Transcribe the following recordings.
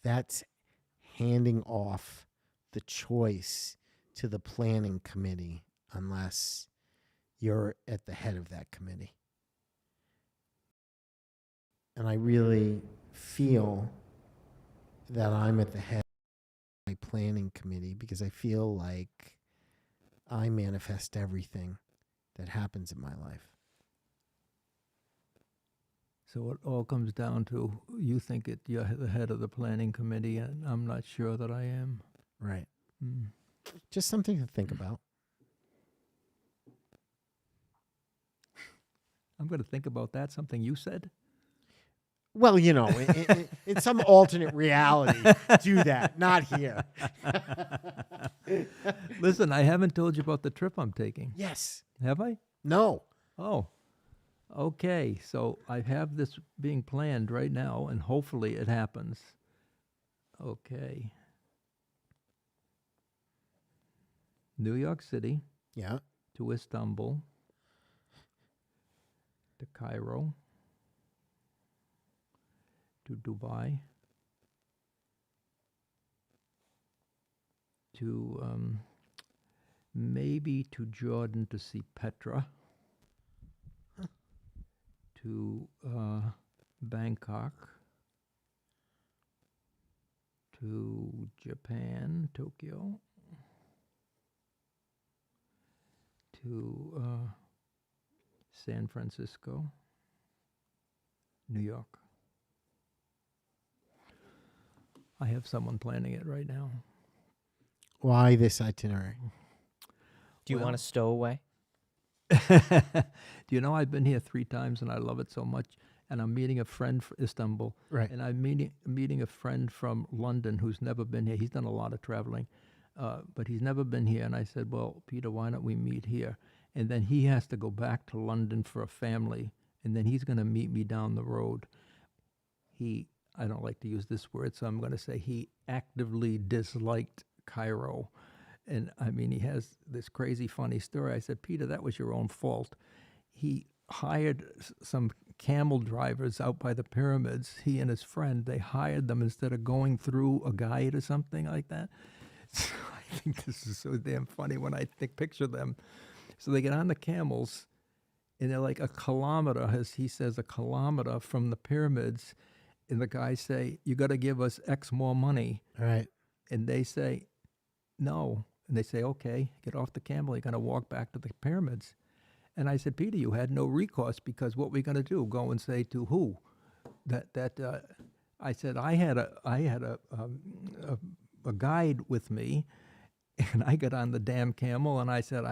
that's handing off the choice to the planning committee unless you're at the head of that committee. And I really feel that I'm at the head of my planning committee because I feel like I manifest everything that happens in my life. So it all comes down to you think you're the head of the planning committee, and I'm not sure that I am. Right. Mm. Just something to think about. I'm going to think about that, something you said. Well, you know, in some alternate reality, do that, not here. Listen, I haven't told you about the trip I'm taking. Yes. Have I? No. Oh, okay. So I have this being planned right now, and hopefully it happens. Okay. New York City Yeah. to Istanbul to Cairo to Dubai to maybe to Jordan to see Petra, to Bangkok, to Japan, Tokyo, to San Francisco, New York. I have someone planning it right now. Why this itinerary? Do you Well- want to stow away? Do you know I've been here 3 times and I love it so much? And I'm meeting a friend from Istanbul. Right. And I'm meeting a friend from London who's never been here. He's done a lot of traveling, but he's never been here. And I said, well, Peter, why don't we meet here? And then he has to go back to London for a family, and then he's going to meet me down the road. I don't like to use this word, so I'm going to say he actively disliked Cairo. And I mean, he has this crazy funny story. I said, Peter, that was your own fault. He hired some camel drivers out by the pyramids. He and his friend, they hired them instead of going through a guide or something like that. So I think this is so damn funny when I picture them. So they get on the camels, and they're like a kilometer, as he says, a kilometer from the pyramids. And the guys say, you got to give us X more money. All right. And they say, no. And they say, okay, get off the camel. You're going to walk back to the pyramids. And I said, Peter, you had no recourse because what we're going to do, go and say to who? I said, I had a guide with me, and I got on the damn camel, and I said,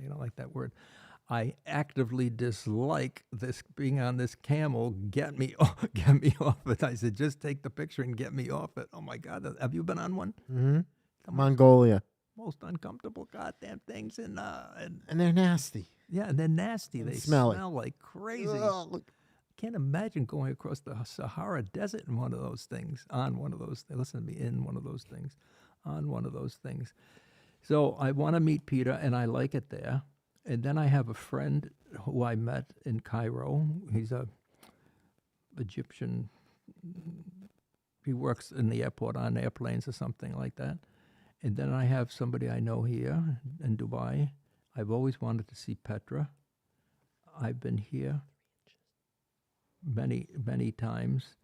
you don't like that word. I actively dislike this being on this camel. Get me off it. I said, just take the picture and get me off it. Oh my God, have you been on one? Mm-hmm. The Mongolia. most uncomfortable goddamn things And they're nasty. yeah, and they're nasty. And They smelly. smell like crazy. Ugh, look. Can't imagine going across the Sahara Desert in one of those things, on one of those things. Listen to me, in one of those things, on one of those things. So I want to meet Peter, and I like it there. And then I have a friend who I met in Cairo. He's a Egyptian. He works in the airport on airplanes or something like that. And then I have somebody I know here in Dubai. I've always wanted to see Petra. I've been here many times.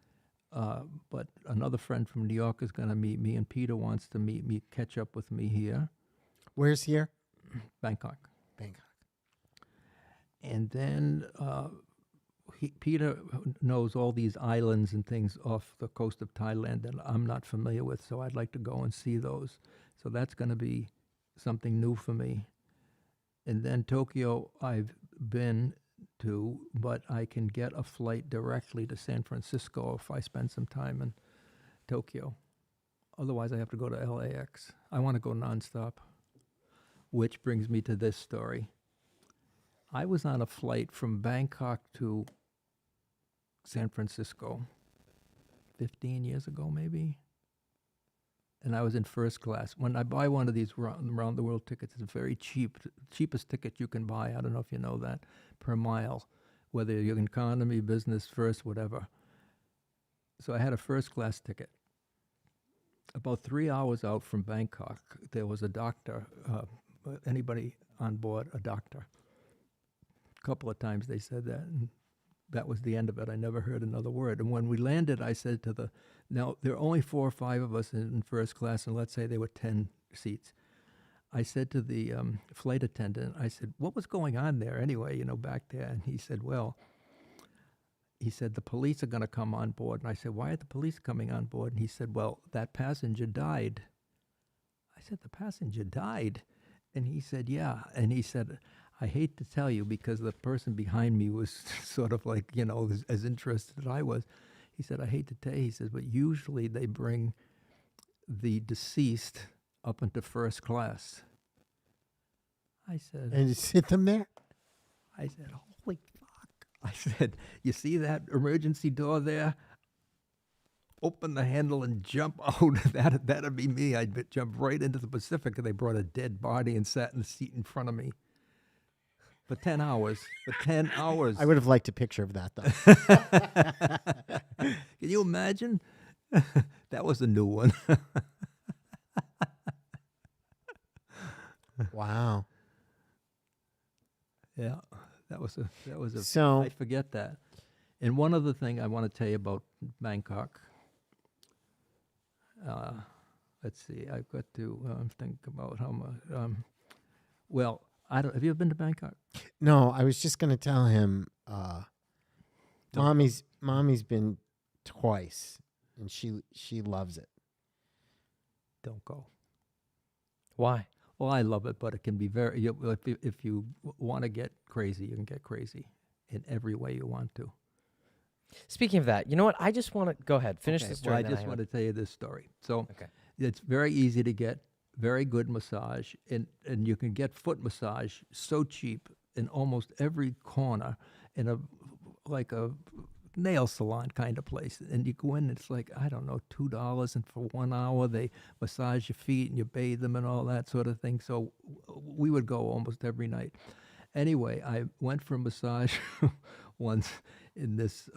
But another friend from New York is going to meet me, and Peter wants to meet me, catch up with me here, Where's here? Bangkok. Bangkok. And then Peter knows all these islands and things off the coast of Thailand that I'm not familiar with, so I'd like to go and see those. So that's going to be something new for me. And then Tokyo, I've been to, but I can get a flight directly to San Francisco if I spend some time in Tokyo. Otherwise, I have to go to LAX. I want to go nonstop. Which brings me to this story. I was on a flight from Bangkok to San Francisco 15 years ago, maybe. And I was in first class. When I buy one of these round the world tickets, it's very cheap, cheapest ticket you can buy. I don't know if you know that, per mile, whether you're in economy, business, first, whatever. So I had a first class ticket. about 3 hours out from Bangkok, there was a doctor. Anybody on board, a doctor. A couple of times they said that, and that was the end of it. I never heard another word. And when we landed, I said to now there are only 4 or 5 of us in first class, and let's say there were 10 seats. I said to the flight attendant, I said, what was going on there anyway, back there? And he said, the police are going to come on board. And I said, why are the police coming on board? And he said, well, that passenger died. I said, the passenger died? And he said, yeah. And he said, I hate to tell you, because the person behind me was sort of like, as interested as I was. He said, I hate to tell you, he says, but usually they bring the deceased up into first class. I said, And you sit them there? I said, holy fuck. I said, you see that emergency door there? Open the handle and jump out. That'd be me. I'd jump right into the Pacific, and they brought a dead body and sat in the seat in front of me. For 10 hours. For 10 hours. I would have liked a picture of that, though. Can you imagine? That was a new one. Wow. Yeah, that was a. So- I forget that. And one other thing I want to tell you about Bangkok. Let's see. I've got to think about how much. Well, I don't. Have you ever been to Bangkok? No, I was just going to tell him mommy's been twice, and she loves it. Don't go. Why? Well, I love it, but it can be very. If you want to get crazy, you can get crazy in every way you want to. Speaking of that, you know what? I just want to go ahead, finish Okay, the story. Well, I and then just want to tell you this story. So Okay. it's very easy to get very good massage, and you can get foot massage so cheap in almost every corner in a nail salon kind of place. And you go in, it's like, I don't know, $2, and for 1 hour they massage your feet and you bathe them and all that sort of thing. So we would go almost every night. Anyway, I went for a massage once in this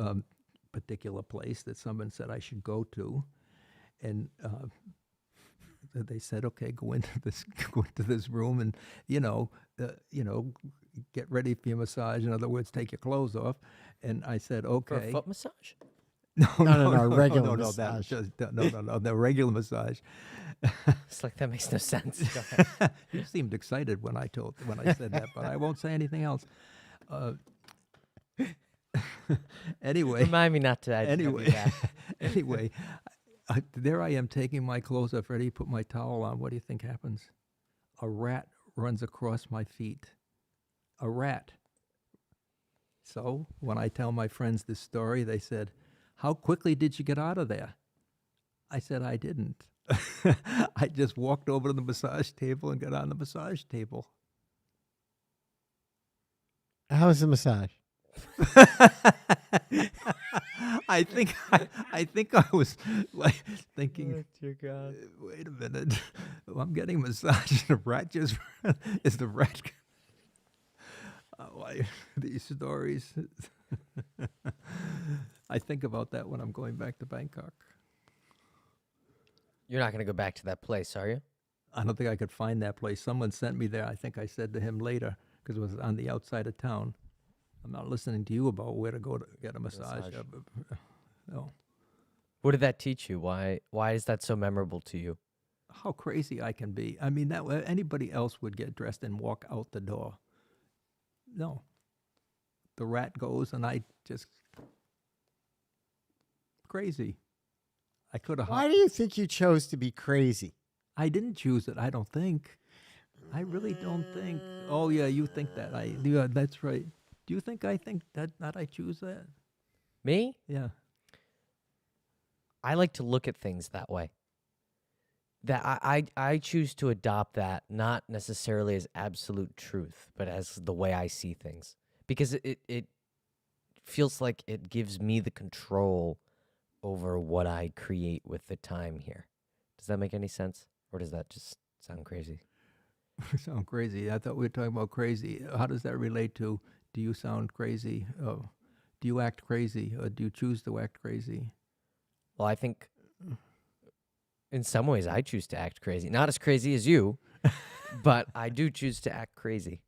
particular place that someone said I should go to, and they said, "Okay, go into this room and get ready for your massage. In other words, take your clothes off." And I said, For "Okay." a foot massage? No, regular massage. No, the regular massage. It's like that makes no sense. Go ahead. You seemed excited when I said that, but I won't say anything else. Anyway, Remind me not to. anyway, anyway, there I am taking my clothes off, ready to put my towel on. What do you think happens? A rat runs across my feet. A rat. So when I tell my friends this story, they said, "How quickly did you get out of there?" I said, "I didn't. I just walked over to the massage table and got on the massage table." How was the massage? I think I was like thinking, dear God. wait a minute, I'm getting a massage and a rat just is the rat. These stories. I think about that when I'm going back to Bangkok. You're not going to go back to that place, are you? I don't think I could find that place. Someone sent me there. I think I said to him later, because it was on the outside of town, I'm not listening to you about where to go to get a massage. No. What did that teach you? Why is that so memorable to you? How crazy I can be. I mean, that anybody else would get dressed and walk out the door. No. The rat goes, and I just crazy. I could have. Why do you think you chose to be crazy? I didn't choose it. I don't think. I really don't think. Oh yeah, you think that? Yeah, that's right. Do you think I think that I choose that? Me? Yeah. I like to look at things that way. That I choose to adopt that not necessarily as absolute truth, but as the way I see things. Because it feels like it gives me the control over what I create with the time here. Does that make any sense? Or does that just sound crazy? Sound crazy. I thought we were talking about crazy. How does that relate to, do you sound crazy? Do you act crazy? Or do you choose to act crazy? Well, I think In some ways, I choose to act crazy. Not as crazy as you, but I do choose to act crazy.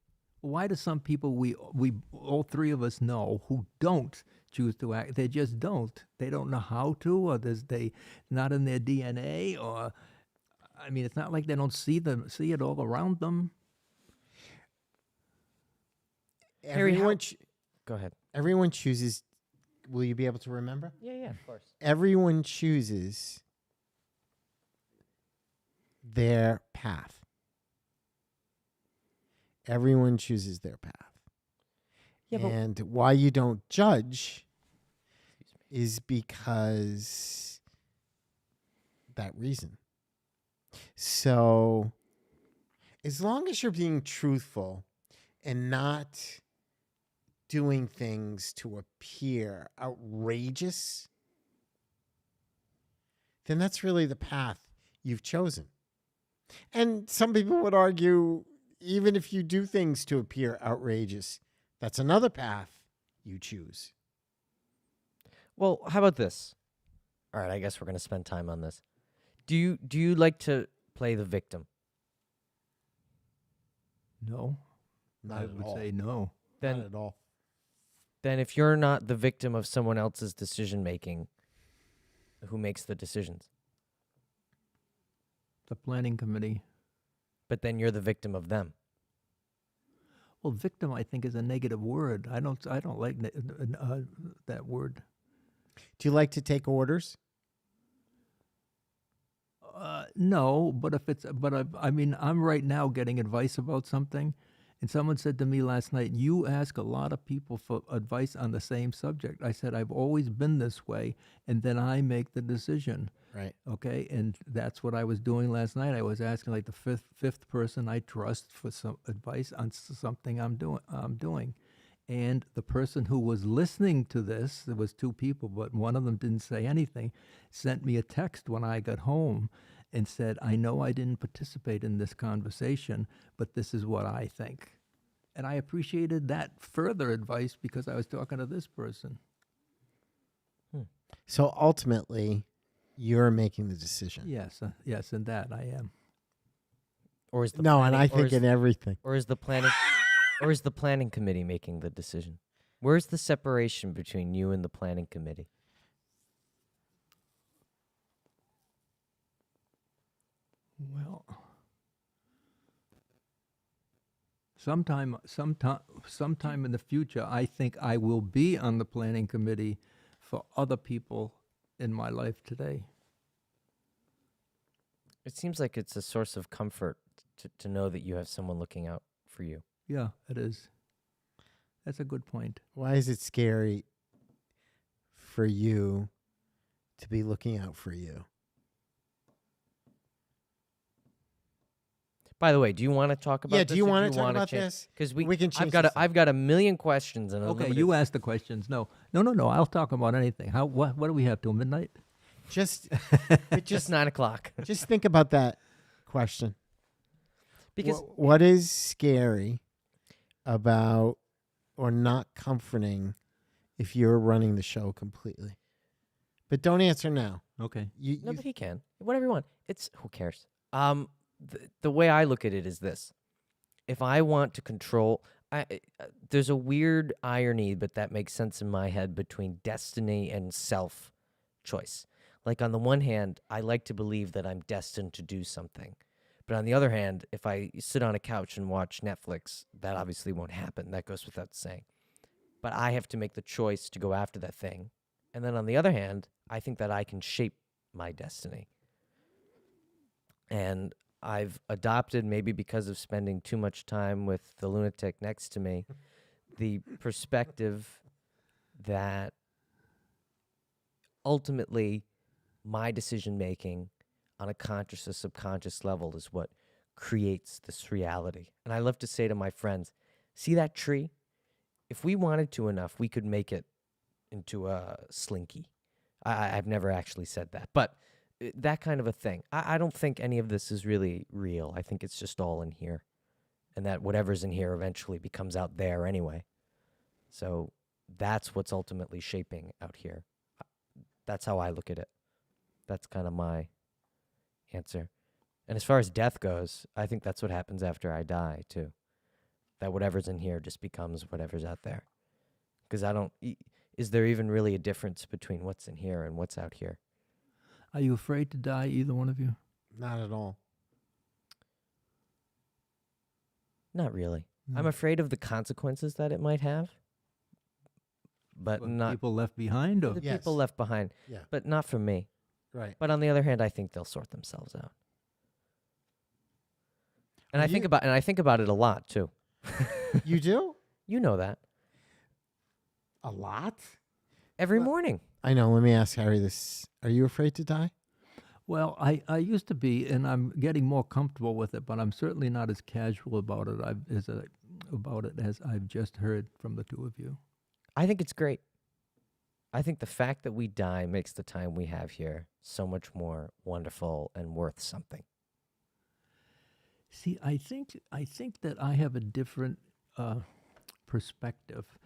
Why do some people we all three of us know who don't choose to act? They just don't. They don't know how to, or they not in their DNA, or I mean, it's not like they don't see it all around them. Harry, how- Everyone, Go ahead. everyone chooses. Will you be able to remember? Yeah, of course. Everyone chooses their path. Everyone chooses their path. Yeah, but And why you don't judge is because that reason. So, as long as you're being truthful and not doing things to appear outrageous, then that's really the path you've chosen. And some people would argue, even if you do things to appear outrageous, that's another path you choose. Well, how about this? All right, I guess we're going to spend time on this. Do you like to play the victim? No, Not I at would all. say no. Not Then at all. then if you're not the victim of someone else's decision making, who makes the decisions? The planning committee. But then you're the victim of them. Well, victim, I think, is a negative word. I don't like that word. Do you like to take orders? No, but I mean, I'm right now getting advice about something, and someone said to me last night, "You ask a lot of people for advice on the same subject." I said, "I've always been this way, and then I make the decision." Right. Okay, and that's what I was doing last night. I was asking like the fifth person I trust for some advice on something I'm doing. And the person who was listening to this, there was two people, but one of them didn't say anything, sent me a text when I got home and said, "I know I didn't participate in this conversation, but this is what I think." And I appreciated that further advice because I was talking to this person. So ultimately, you're making the decision. Yes, and that I am. Or is the No, and planning- I or think is- in everything. or is the planning or is the planning committee making the decision? Where's the separation between you and the planning committee? Well, sometime in the future, I think I will be on the planning committee for other people in my life today. It seems like it's a source of comfort to know that you have someone looking out for you. Yeah, it is. That's a good point. Why is it scary for you to be looking out for you? By the way, do you want to talk about Yeah, this? do you or want to talk wanna about change- this? Because We can change this. I've got a million questions and a Okay, limited- you ask the questions. No. I'll talk about anything. What do we have till midnight? Just just 9:00. just think about that question. Because What is scary about or not comforting if you're running the show completely? But don't answer now. Okay. no, but he can. Whatever you want. It's who cares. The way I look at it is this: if I want to control, there's a weird irony, but that makes sense in my head between destiny and self-choice. Like on the one hand, I like to believe that I'm destined to do something, but on the other hand, if I sit on a couch and watch Netflix, that obviously won't happen. That goes without saying. But I have to make the choice to go after that thing. And then on the other hand, I think that I can shape my destiny. And I've adopted, maybe because of spending too much time with the lunatic next to me, the perspective that ultimately my decision making on a conscious or subconscious level is what creates this reality. And I love to say to my friends, see that tree? If we wanted to enough, we could make it into a slinky. I've never actually said that, but that kind of a thing. I don't think any of this is really real. I think it's just all in here, and that whatever's in here eventually becomes out there anyway. So that's what's ultimately shaping out here. That's how I look at it. That's kind of my answer. And as far as death goes, I think that's what happens after I die, too. That whatever's in here just becomes whatever's out there. Because is there even really a difference between what's in here and what's out here? Are you afraid to die, either one of you? Not at all. Not really. No. I'm afraid of the consequences that it might have, but What, not people left behind? Or? the Yes. people left behind, Yeah. but not for me. Right. But on the other hand, I think they'll sort themselves out. And Well, I think about it a lot too. You do? You know that. A lot? Every Well- morning. I know. Let me ask Harry this. Are you afraid to die? Well, I used to be, and I'm getting more comfortable with it, but I'm certainly not as casual about it as I've just heard from the two of you. I think it's great. I think the fact that we die makes the time we have here so much more wonderful and worth something. See, I think that I have a different perspective.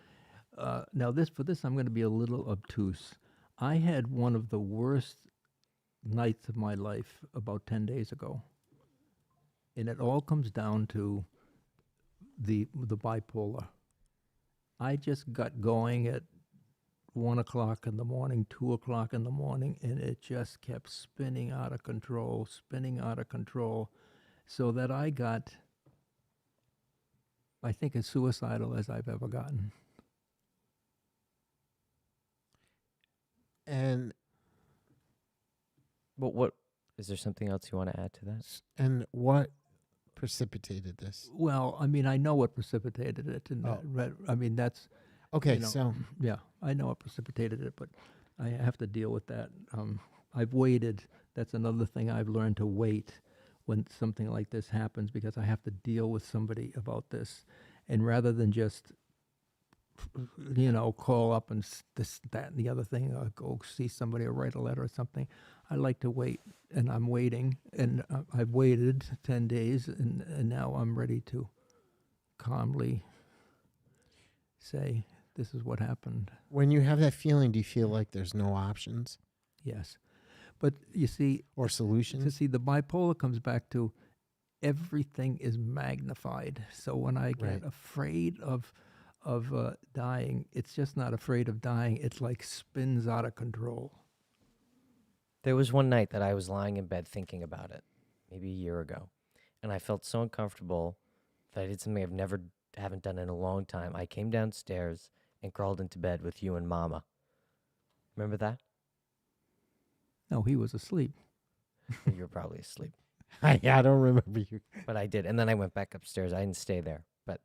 Now, for this, I'm going to be a little obtuse. I had one of the worst nights of my life about 10 days ago, and it all comes down to the bipolar. I just got going at 1 o'clock in the morning, 2 o'clock in the morning, and it just kept spinning out of control, so that I got, I think, as suicidal as I've ever gotten. And But what is there something else you want to add to that? what precipitated this? Well, I mean, I know what precipitated it, and Oh. I mean, that's, Okay, you know, so yeah, I know what precipitated it, but I have to deal with that. I've waited. That's another thing I've learned, to wait when something like this happens, because I have to deal with somebody about this. And rather than just, call up and this, that, and the other thing, or go see somebody or write a letter or something, I like to wait. And I'm waiting. And I've waited 10 days, and now I'm ready to calmly say, this is what happened. when you have that feeling, do you feel like there's no options Yes. But you see, or solutions? the bipolar comes back to everything is magnified. So when I get Right. afraid of dying, it's just not afraid of dying. It's like spins out of control. There was one night that I was lying in bed thinking about it, maybe a year ago, and I felt so uncomfortable that I did something haven't done in a long time. I came downstairs and crawled into bed with you and Mama. Remember that? No, he was asleep. You were probably asleep, I don't remember you. but I did. And then I went back upstairs. I didn't stay there, but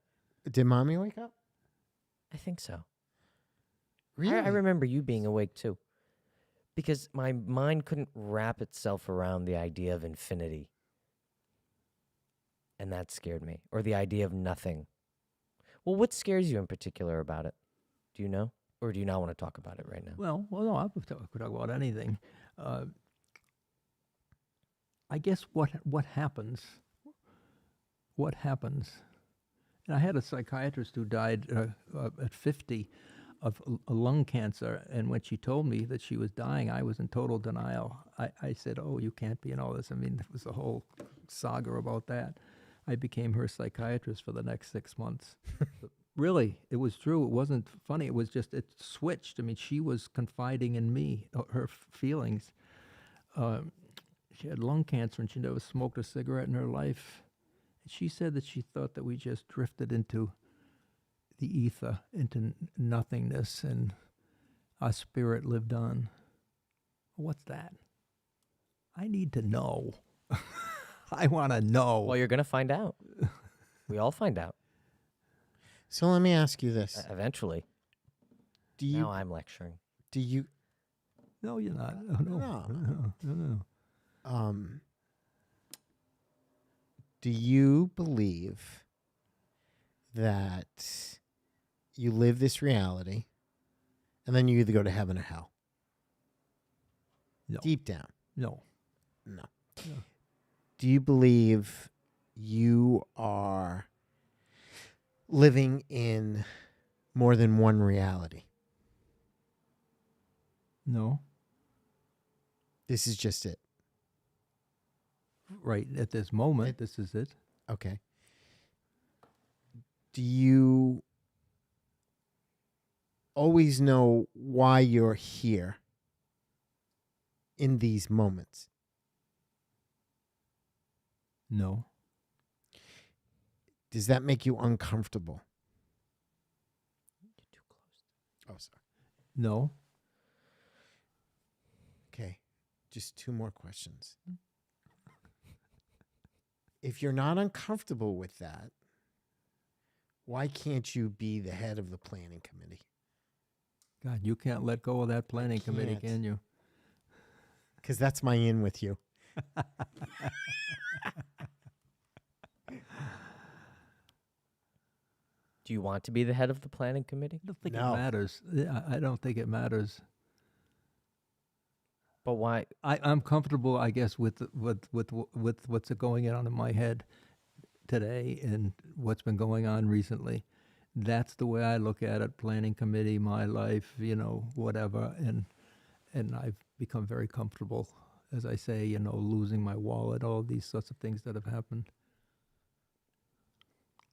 Did mommy wake up? I think so. Really? I remember you being awake too, because my mind couldn't wrap itself around the idea of infinity. And that scared me, or the idea of nothing. Well, what scares you in particular about it? Do you know? Or do you not want to talk about it right now? Well, no, I could talk about anything. I guess what happens. And I had a psychiatrist who died at 50 of lung cancer, and when she told me that she was dying, I was in total denial. I said, "Oh, you can't be in all this." I mean, there was a whole saga about that. I became her psychiatrist for the next 6 months. Really, it was true. It wasn't funny. It was just, it switched. I mean, she was confiding in me, her feelings. She had lung cancer, and she never smoked a cigarette in her life. She said that she thought that we just drifted into the ether, into nothingness, and our spirit lived on. What's that? I need to know. I want to know. Well, you're going to find out. We all find out So let me ask you this: eventually. Do you Now I'm lecturing. do you No, you're not. No. do you believe that you live this reality and then you either go to heaven or hell? No. Deep down. No. No. No. Do you believe you are living in more than one reality? No. This is just it. right at this moment. This is it. Okay. Do you always know why you're here in these moments? No. Does that make you uncomfortable? You're too close. Oh, sorry. No. Okay. Just two more questions. If you're not uncomfortable with that, why can't you be the head of the planning committee? God, you can't let go of that planning committee, can't. can you? Because that's my in with you. Do you want to be the head of the planning committee? I don't think No. it matters. I don't think it matters. But why? I'm comfortable, I guess, with what's going on in my head today and what's been going on recently. That's the way I look at it. Planning committee, my life, whatever, and I've become very comfortable, as I say, losing my wallet, all these sorts of things that have happened.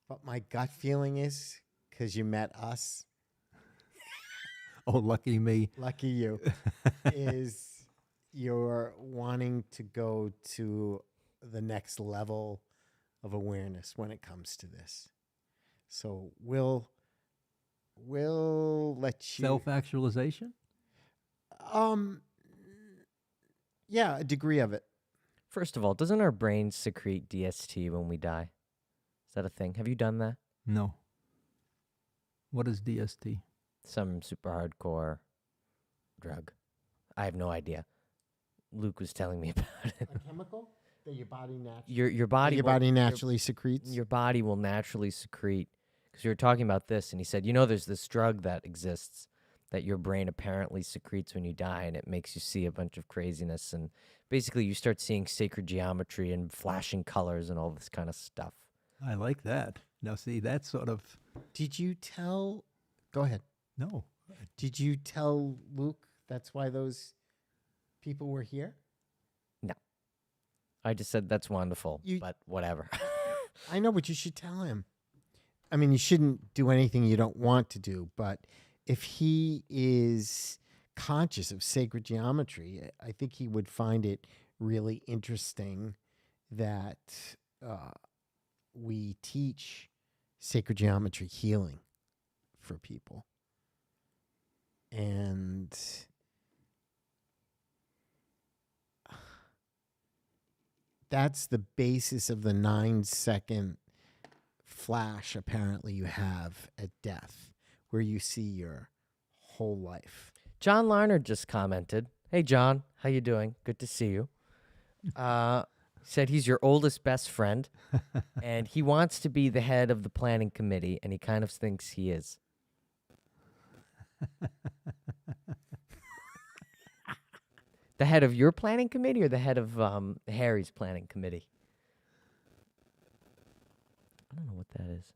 But my gut feeling is, because you met us, Oh, lucky me. lucky you, is you're wanting to go to the next level of awareness when it comes to this. So we'll let you Self-actualization? Yeah, a degree of it. First of all, doesn't our brain secrete DST when we die? Is that a thing? Have you done that? No. What is DST? Some super hardcore drug. I have no idea. Luke was telling me about it. A chemical that your body naturally Your body will- naturally secretes. your body will naturally secrete, because we were talking about this, and he said, there's this drug that exists that your brain apparently secretes when you die, and it makes you see a bunch of craziness, and basically you start seeing sacred geometry and flashing colors and all this kind of stuff. I like that. Now, see, that's sort of, Did you tell? Go ahead. no. Did you tell Luke that's why those people were here? I just said that's wonderful, You- but whatever. I know, but you should tell him. I mean, you shouldn't do anything you don't want to do, but if he is conscious of sacred geometry, I think he would find it really interesting that we teach sacred geometry healing for people. And that's the basis of the 9-second flash apparently you have at death, where you see your whole life. John Larner just commented, "Hey, John, how you doing? Good to see you." Said he's your oldest best friend, and he wants to be the head of the planning committee, and he kind of thinks he is. The head of your planning committee or the head of Harry's planning committee? I don't know what that is.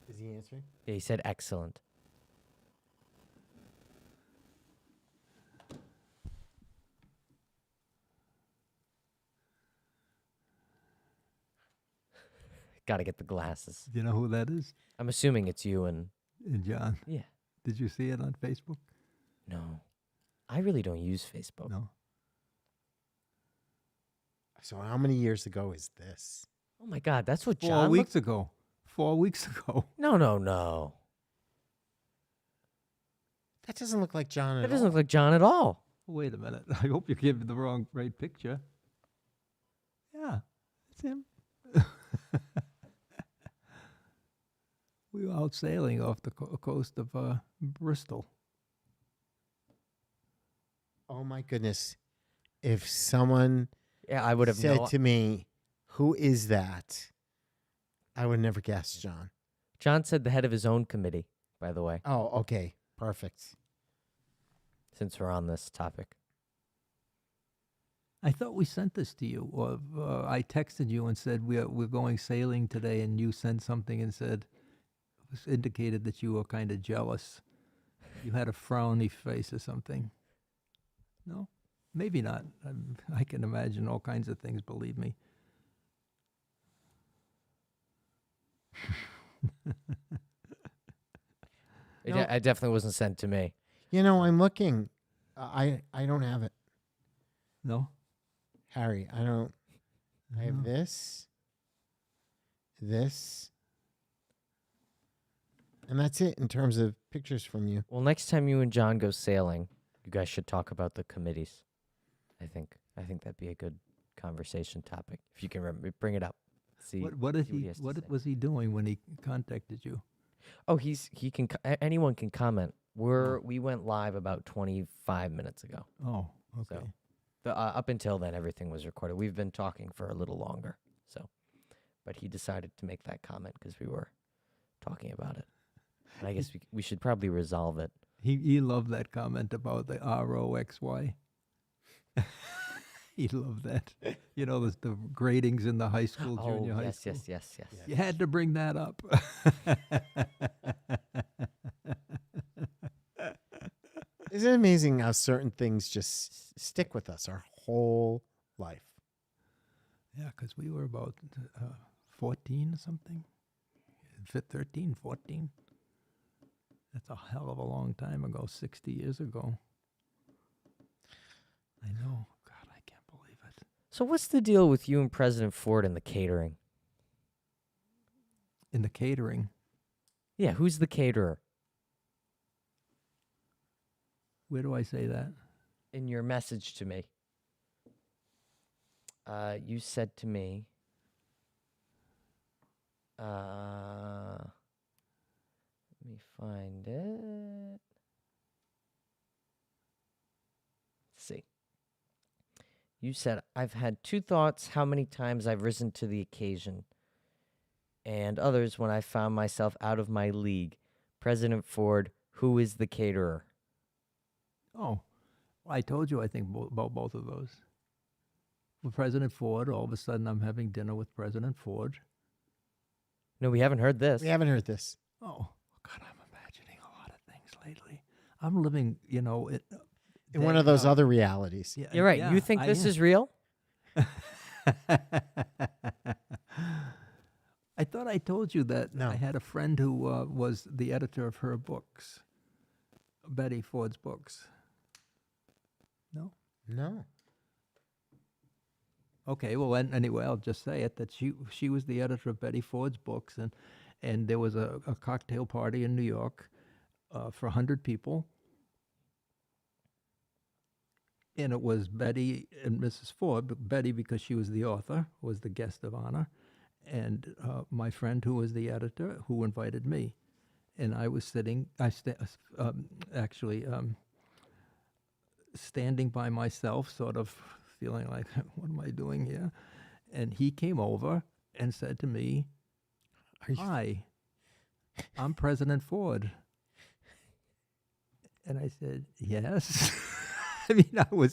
Is he answering? Yeah, he said excellent. Got to get the glasses. Do you know who that is? I'm assuming it's you and John. yeah. Did you see it on Facebook? No, I really don't use Facebook. No. So how many years ago is this? Oh my God, that's what 4 John. weeks ago. 4 weeks ago. No. That doesn't look like John at That doesn't all. look like John at all. Wait a minute. I hope you gave me the right picture. Yeah, it's him. We were out sailing off the coast of Bristol. Oh my goodness. If someone Yeah, I would have said no. to me, "Who is that?" I would never guess, John. John said the head of his own committee, by the way, Oh, okay. Perfect. since we're on this topic. I thought we sent this to you, or I texted you and said we're going sailing today, and you sent something and said indicated that you were kind of jealous. You had a frowny face or something. No? Maybe not. I can imagine all kinds of things, believe me. No. I definitely wasn't sent to me. You know, I'm looking. I don't have it, No? Harry. I don't. I have No. this, and that's it in terms of pictures from you. Well, next time you and John go sailing, you guys should talk about the committees. I think that'd be a good conversation topic if you can remember. Bring it up. See What did see he? has to What say. was he doing when he contacted you? Oh, he can. Anyone can comment. We went live about 25 minutes ago. Oh, okay. So up until then, everything was recorded. We've been talking for a little longer. So, but he decided to make that comment because we were talking about it. And I guess we should probably resolve it. He loved that comment about the ROXY. He loved that. You know, the gradings in the high school, junior high school. yes. You had to bring that up. Isn't it amazing how certain things just stick with us our whole life? Yeah, because we were about 14 or something. 13, 14. That's a hell of a long time ago, 60 years ago. I know. God, I can't believe it. So what's the deal with you and President Ford and the catering? In the catering. Yeah, who's the caterer? Where do I say that? In your message to me, you said to me, let me find it. Let's see. You said, I've had two thoughts how many times I've risen to the occasion, and others when I found myself out of my league. President Ford, who is the caterer? Oh, well, I told you, I think, about both of those. With President Ford, all of a sudden I'm having dinner with President Ford. No, we haven't heard this. We haven't heard this. Oh, God, I'm imagining a lot of things lately. I'm living, you know, In one of those other realities. Yeah, You're right. yeah, You think I this am. is real? I thought I told you that No. I had a friend who was the editor of her books, Betty Ford's books. No? No. Okay, well, anyway, I'll just say it, that she was the editor of Betty Ford's books, and there was a cocktail party in New York for 100 people. And it was Betty and Mrs. Ford, but Betty, because she was the author, was the guest of honor, and my friend who was the editor, who invited me. And I was sitting, standing by myself, sort of feeling like, what am I doing here? And he came over and said to me, hi, I'm President Ford. And I said, yes. I mean,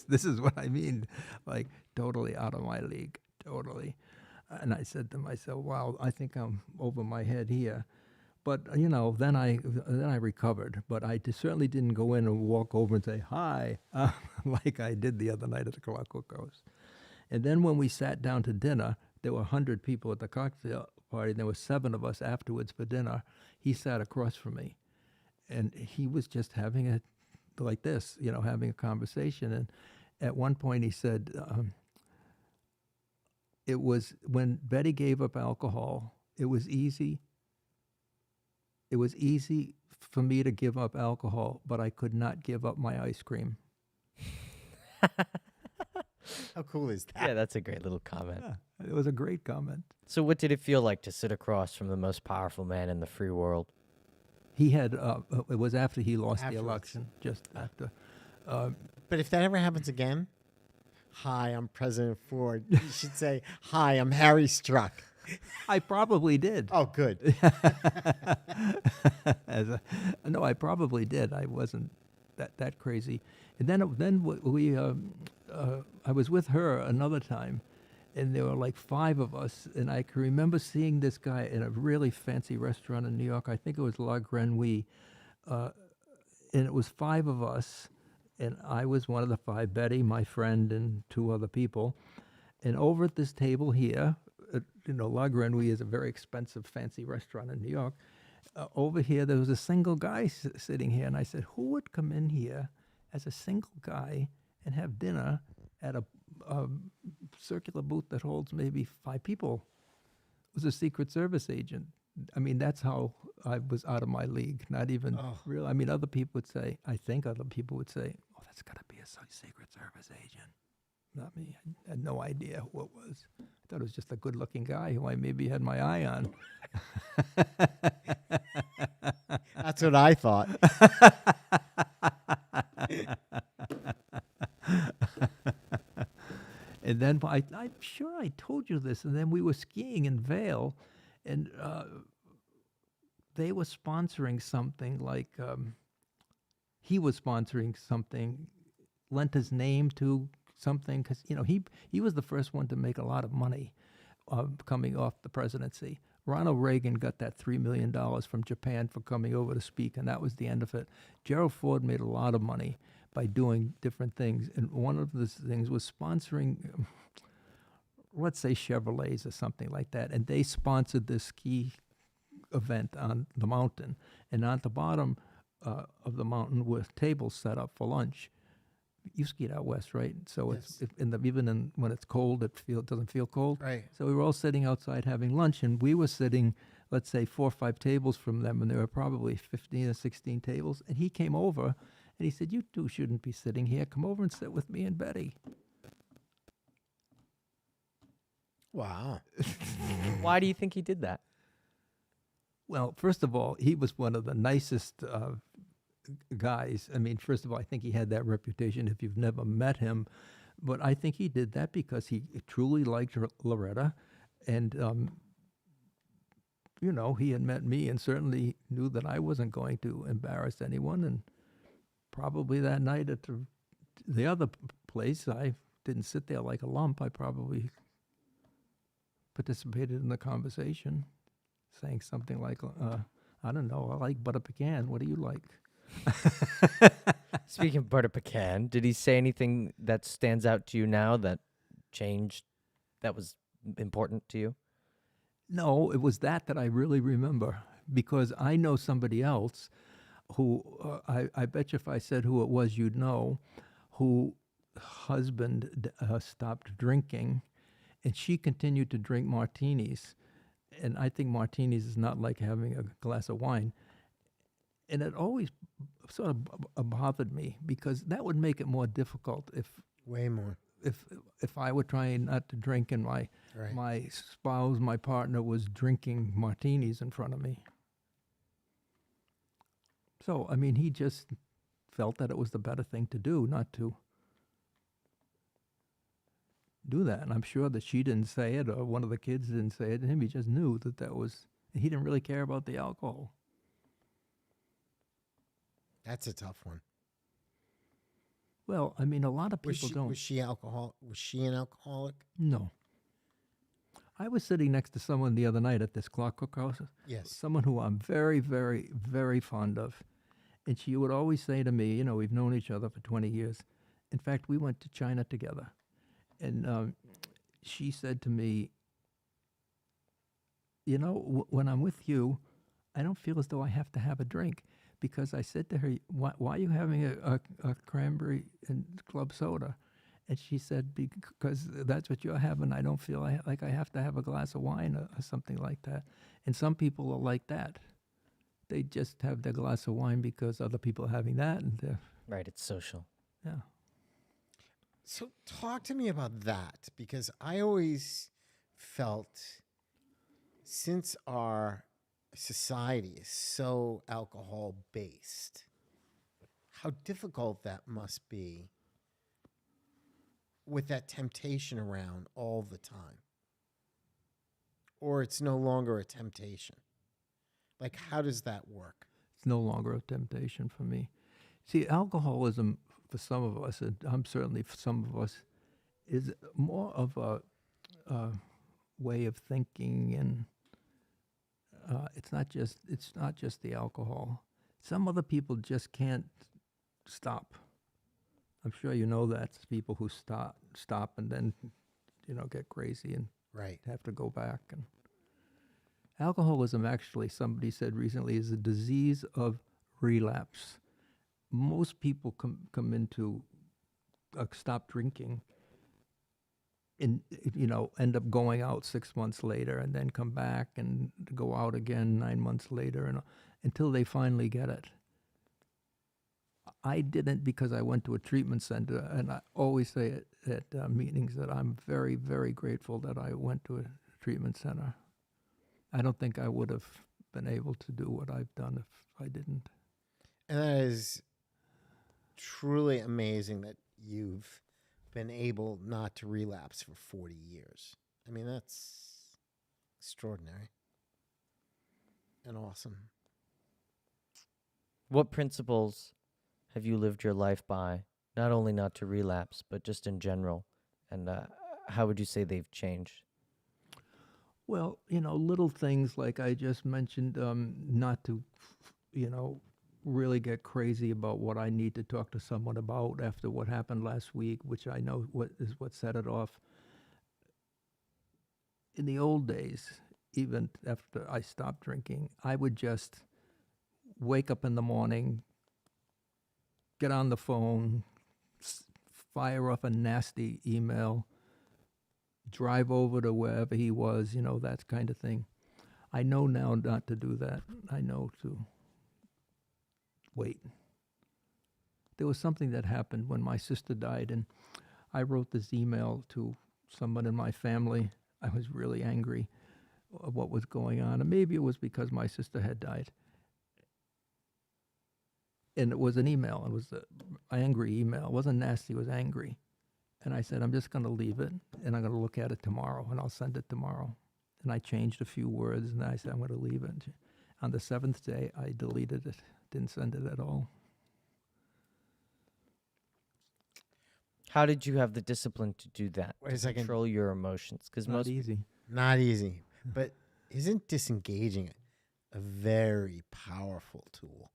this is what I mean, like totally out of my league, totally. And I said to myself, wow, I think I'm over my head here. But, you know, then I recovered. But I certainly didn't go in and walk over and say, hi, like I did the other night at the Cookhouse. And then when we sat down to dinner, there were 100 people at the cocktail party, and there were 7 of us afterwards for dinner. He sat across from me, and he was just having a, like this, you know, having a conversation. And at one point he said, it was when Betty gave up alcohol, it was easy for me to give up alcohol, but I could not give up my ice cream. How cool is that? Yeah, that's a great little comment. Yeah, it was a great comment. So what did it feel like to sit across from the most powerful man in the free world? He had, it was after he lost the Afterwards. election, just after. But if that ever happens again, hi, I'm President Ford. You should say, hi, I'm Harry Struck. I probably did. Oh, good. No, I probably did. I wasn't that crazy. And then I was with her another time, and there were like 5 of us, and I can remember seeing this guy in a really fancy restaurant in New York. I think it was La Grenouille, and it was 5 of us, and I was one of the 5, Betty, my friend, and 2 other people. And over at this table here, La Grenouille is a very expensive, fancy restaurant in New York. Over here, there was a single guy sitting here, and I said, who would come in here as a single guy and have dinner at a circular booth that holds maybe 5 people? It was a Secret Service agent. I mean, that's how I was out of my league. Not even real. I mean, other people would say, I think other people would say, oh, that's got to be a Secret Service agent. Not me. I had no idea who it was. I thought it was just a good-looking guy who I maybe had my eye on. That's what I thought. And then I'm sure I told you this, and then we were skiing in Vail, and they were sponsoring something like, he was sponsoring something, lent his name to something, because, he was the first one to make a lot of money coming off the presidency. Ronald Reagan got that $3 million from Japan for coming over to speak, and that was the end of it. Gerald Ford made a lot of money by doing different things, and one of the things was sponsoring, let's say Chevrolets or something like that, and they sponsored this ski event on the mountain, and on the bottom of the mountain were tables set up for lunch. You skied out west, right? So Yes. When it's cold, it doesn't feel cold. Right. So we were all sitting outside having lunch, and we were sitting, let's say, 4 or 5 tables from them, and there were probably 15 or 16 tables. And he came over, and he said, "You two shouldn't be sitting here. Come over and sit with me and Betty." Wow. Why do you think he did that? Well, first of all, he was one of the nicest guys. I mean, first of all, I think he had that reputation if you've never met him. But I think he did that because he truly liked Loretta. And, he had met me and certainly knew that I wasn't going to embarrass anyone. And probably that night at the other place, I didn't sit there like a lump. I probably participated in the conversation, saying something like, I don't know, I like butter pecan. What do you like? Speaking of butter pecan, did he say anything that stands out to you now that changed, that was important to you? No, it was that I really remember, because I know somebody else who, I bet you if I said who it was, you'd know, who husband stopped drinking, and she continued to drink martinis. And I think martinis is not like having a glass of wine. And it always sort of bothered me, because that would make it more difficult Way more. if I were trying not to drink and my spouse, my partner, was drinking martinis in front of me. So, I mean, he just felt that it was the better thing to do, not to do that. And I'm sure that she didn't say it, or one of the kids didn't say it to him. He just knew that was, he didn't really care about the alcohol. That's a tough one. Well, I mean, a lot of people don't. Was she an alcoholic? No. I was sitting next to someone the other night at this clock cookhouse. Yes. Someone who I'm very, very, very fond of. And she would always say to me, we've known each other for 20 years. In fact, we went to China together. And she said to me, when I'm with you, I don't feel as though I have to have a drink. Because I said to her, why are you having a cranberry and club soda? And she said, because that's what you're having. I don't feel like I have to have a glass of wine or something like that. And some people are like that. They just have their glass of wine because other people are having that. And Right, it's social. yeah. So talk to me about that, because I always felt, since our society is so alcohol based, how difficult that must be with that temptation around all the time. Or it's no longer a temptation. Like, how does that work? It's no longer a temptation for me. See, alcoholism for some of us, and I'm certainly for some of us, is more of a way of thinking, and it's not just the alcohol. Some other people just can't stop. I'm sure you know that people who stop and then, get crazy and Right. have to go back. And alcoholism, actually, somebody said recently, is a disease of relapse. Most people come into stop drinking and end up going out 6 months later and then come back and go out again 9 months later and until they finally get it. I didn't, because I went to a treatment center, and I always say at meetings that I'm very, very grateful that I went to a treatment center. I don't think I would have been able to do what I've done if I didn't. And that is truly amazing that you've been able not to relapse for 40 years. I mean, that's extraordinary and awesome. What principles have you lived your life by? Not only not to relapse, but just in general. And how would you say they've changed? Well, little things like I just mentioned, not to, really get crazy about what I need to talk to someone about after what happened last week, which I know what set it off. In the old days, even after I stopped drinking, I would just wake up in the morning, get on the phone, fire off a nasty email, drive over to wherever he was, that kind of thing. I know now not to do that. I know to wait. There was something that happened when my sister died, and I wrote this email to someone in my family. I was really angry of what was going on, and maybe it was because my sister had died. And it was an email. It was an angry email. It wasn't nasty. It was angry. And I said, I'm just going to leave it, and I'm going to look at it tomorrow, and I'll send it tomorrow. And I changed a few words, and I said, I'm going to leave it. On the 7th day, I deleted it. Didn't send it at all. How did you have the discipline to do that? Wait a second. Control your emotions, because Not most easy. Not easy. But isn't disengaging a very powerful tool?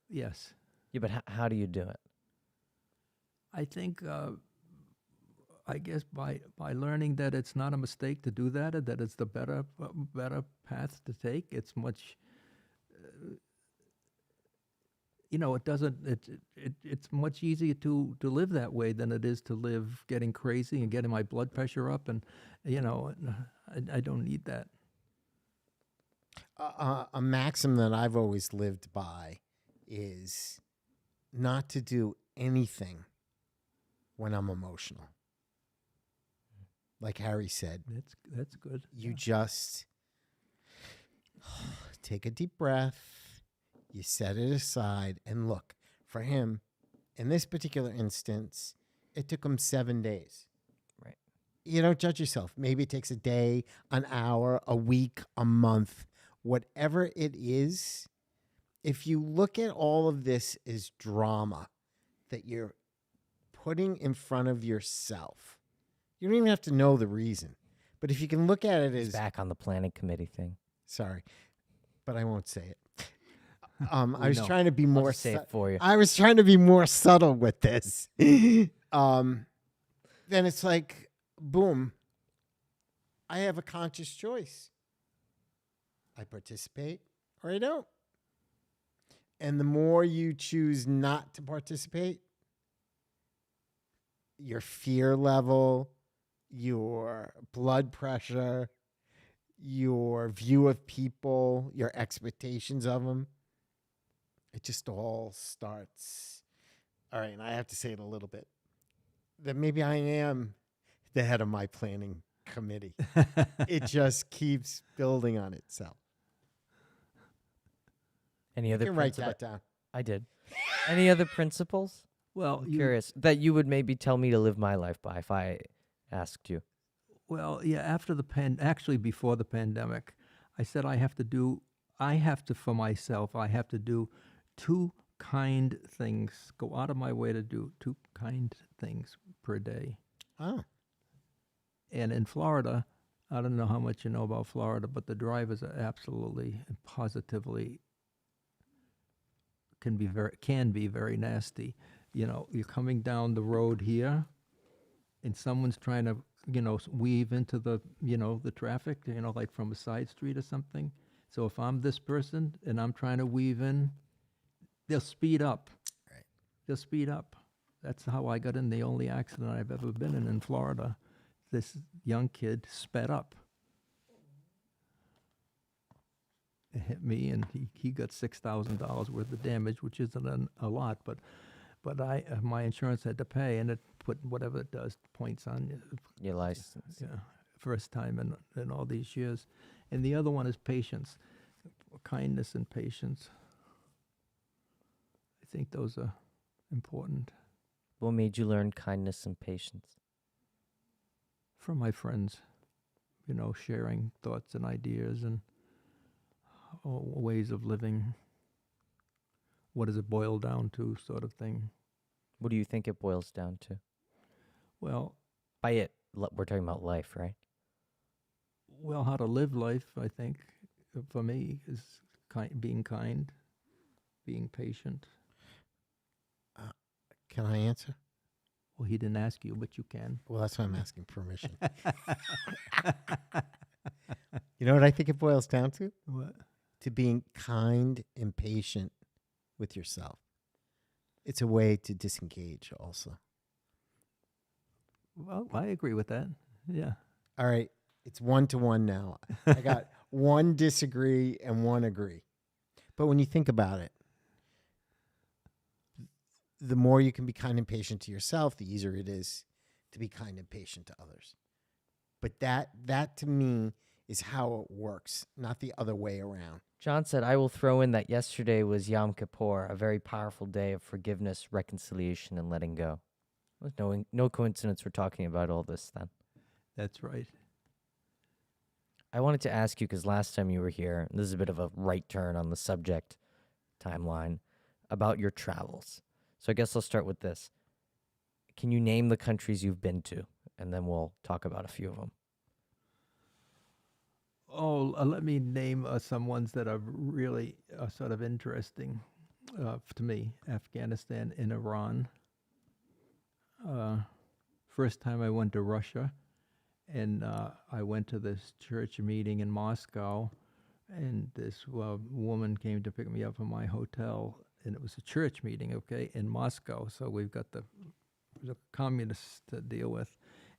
Yes. Yeah, but how do you do it? I think, I guess by learning that it's not a mistake to do that, and that it's the better path to take. It's much, it doesn't. It's much easier to live that way than it is to live getting crazy and getting my blood pressure up, and I don't need that. A maxim that I've always lived by is not to do anything when I'm emotional. Like Harry said, That's good. you just take a deep breath, you set it aside, and look, for him, in this particular instance, it took him 7 days. Right. You don't judge yourself. Maybe it takes a day, an hour, a week, a month, whatever it is. If you look at all of this as drama that you're putting in front of yourself, you don't even have to know the reason. But if you can look at it He's as back on the planning committee thing. sorry, but I won't say it. We I was know. trying to be I'll more just say it for you. I was trying to be more subtle with this. Then it's like, boom, I have a conscious choice. I participate or I don't. And the more you choose not to participate, your fear level, your blood pressure, your view of people, your expectations of them, it just all starts. All right, and I have to say it a little bit. That maybe I am the head of my planning committee. It just keeps building on itself. Any You other can write principle? that down. I did. Any other principles? Well, I'm curious that you would maybe tell me to live my life by if I asked you. Well, yeah, after actually before the pandemic, I said I have to do two kind things, go out of my way to do two kind things per day. Oh, And in Florida, I don't know how much you know about Florida, but the drivers are absolutely and positively can be very nasty. You know, you're coming down the road here, and someone's trying to, weave into the traffic, like from a side street or something. So if I'm this person and I'm trying to weave in, they'll speed up. Right. They'll speed up. That's how I got in the only accident I've ever been in Florida. This young kid sped up. It hit me, and he got $6,000 worth of damage, which isn't a lot, but my insurance had to pay, and it put whatever it does points on you. Your license. Yeah, first time in all these years. And the other one is patience, kindness and patience. I think those are important. What made you learn kindness and patience? From my friends, sharing thoughts and ideas and ways of living. What does it boil down to, sort of thing? What do you think it boils down to? Well, By it, we're talking about life, right? how to live life, I think, for me, is being kind, being patient. Can I answer? Well, he didn't ask you, but you can. Well, that's why I'm asking permission. You know what I think it boils down to? What? To being kind and patient with yourself. It's a way to disengage also. Well, I agree with that. Yeah. All right. It's 1-1 now. I got one disagree and one agree. But when you think about it, the more you can be kind and patient to yourself, the easier it is to be kind and patient to others. But that to me is how it works, not the other way around. John said, I will throw in that yesterday was Yom Kippur, a very powerful day of forgiveness, reconciliation, and letting go. No coincidence we're talking about all this then. That's right. I wanted to ask you, because last time you were here, and this is a bit of a right turn on the subject timeline, about your travels. So I guess I'll start with this. Can you name the countries you've been to? And then we'll talk about a few of them. Oh, let me name some ones that are really sort of interesting to me. Afghanistan and Iran. First time I went to Russia, and I went to this church meeting in Moscow, and this woman came to pick me up from my hotel, and it was a church meeting, okay, in Moscow. So we've got the communists to deal with,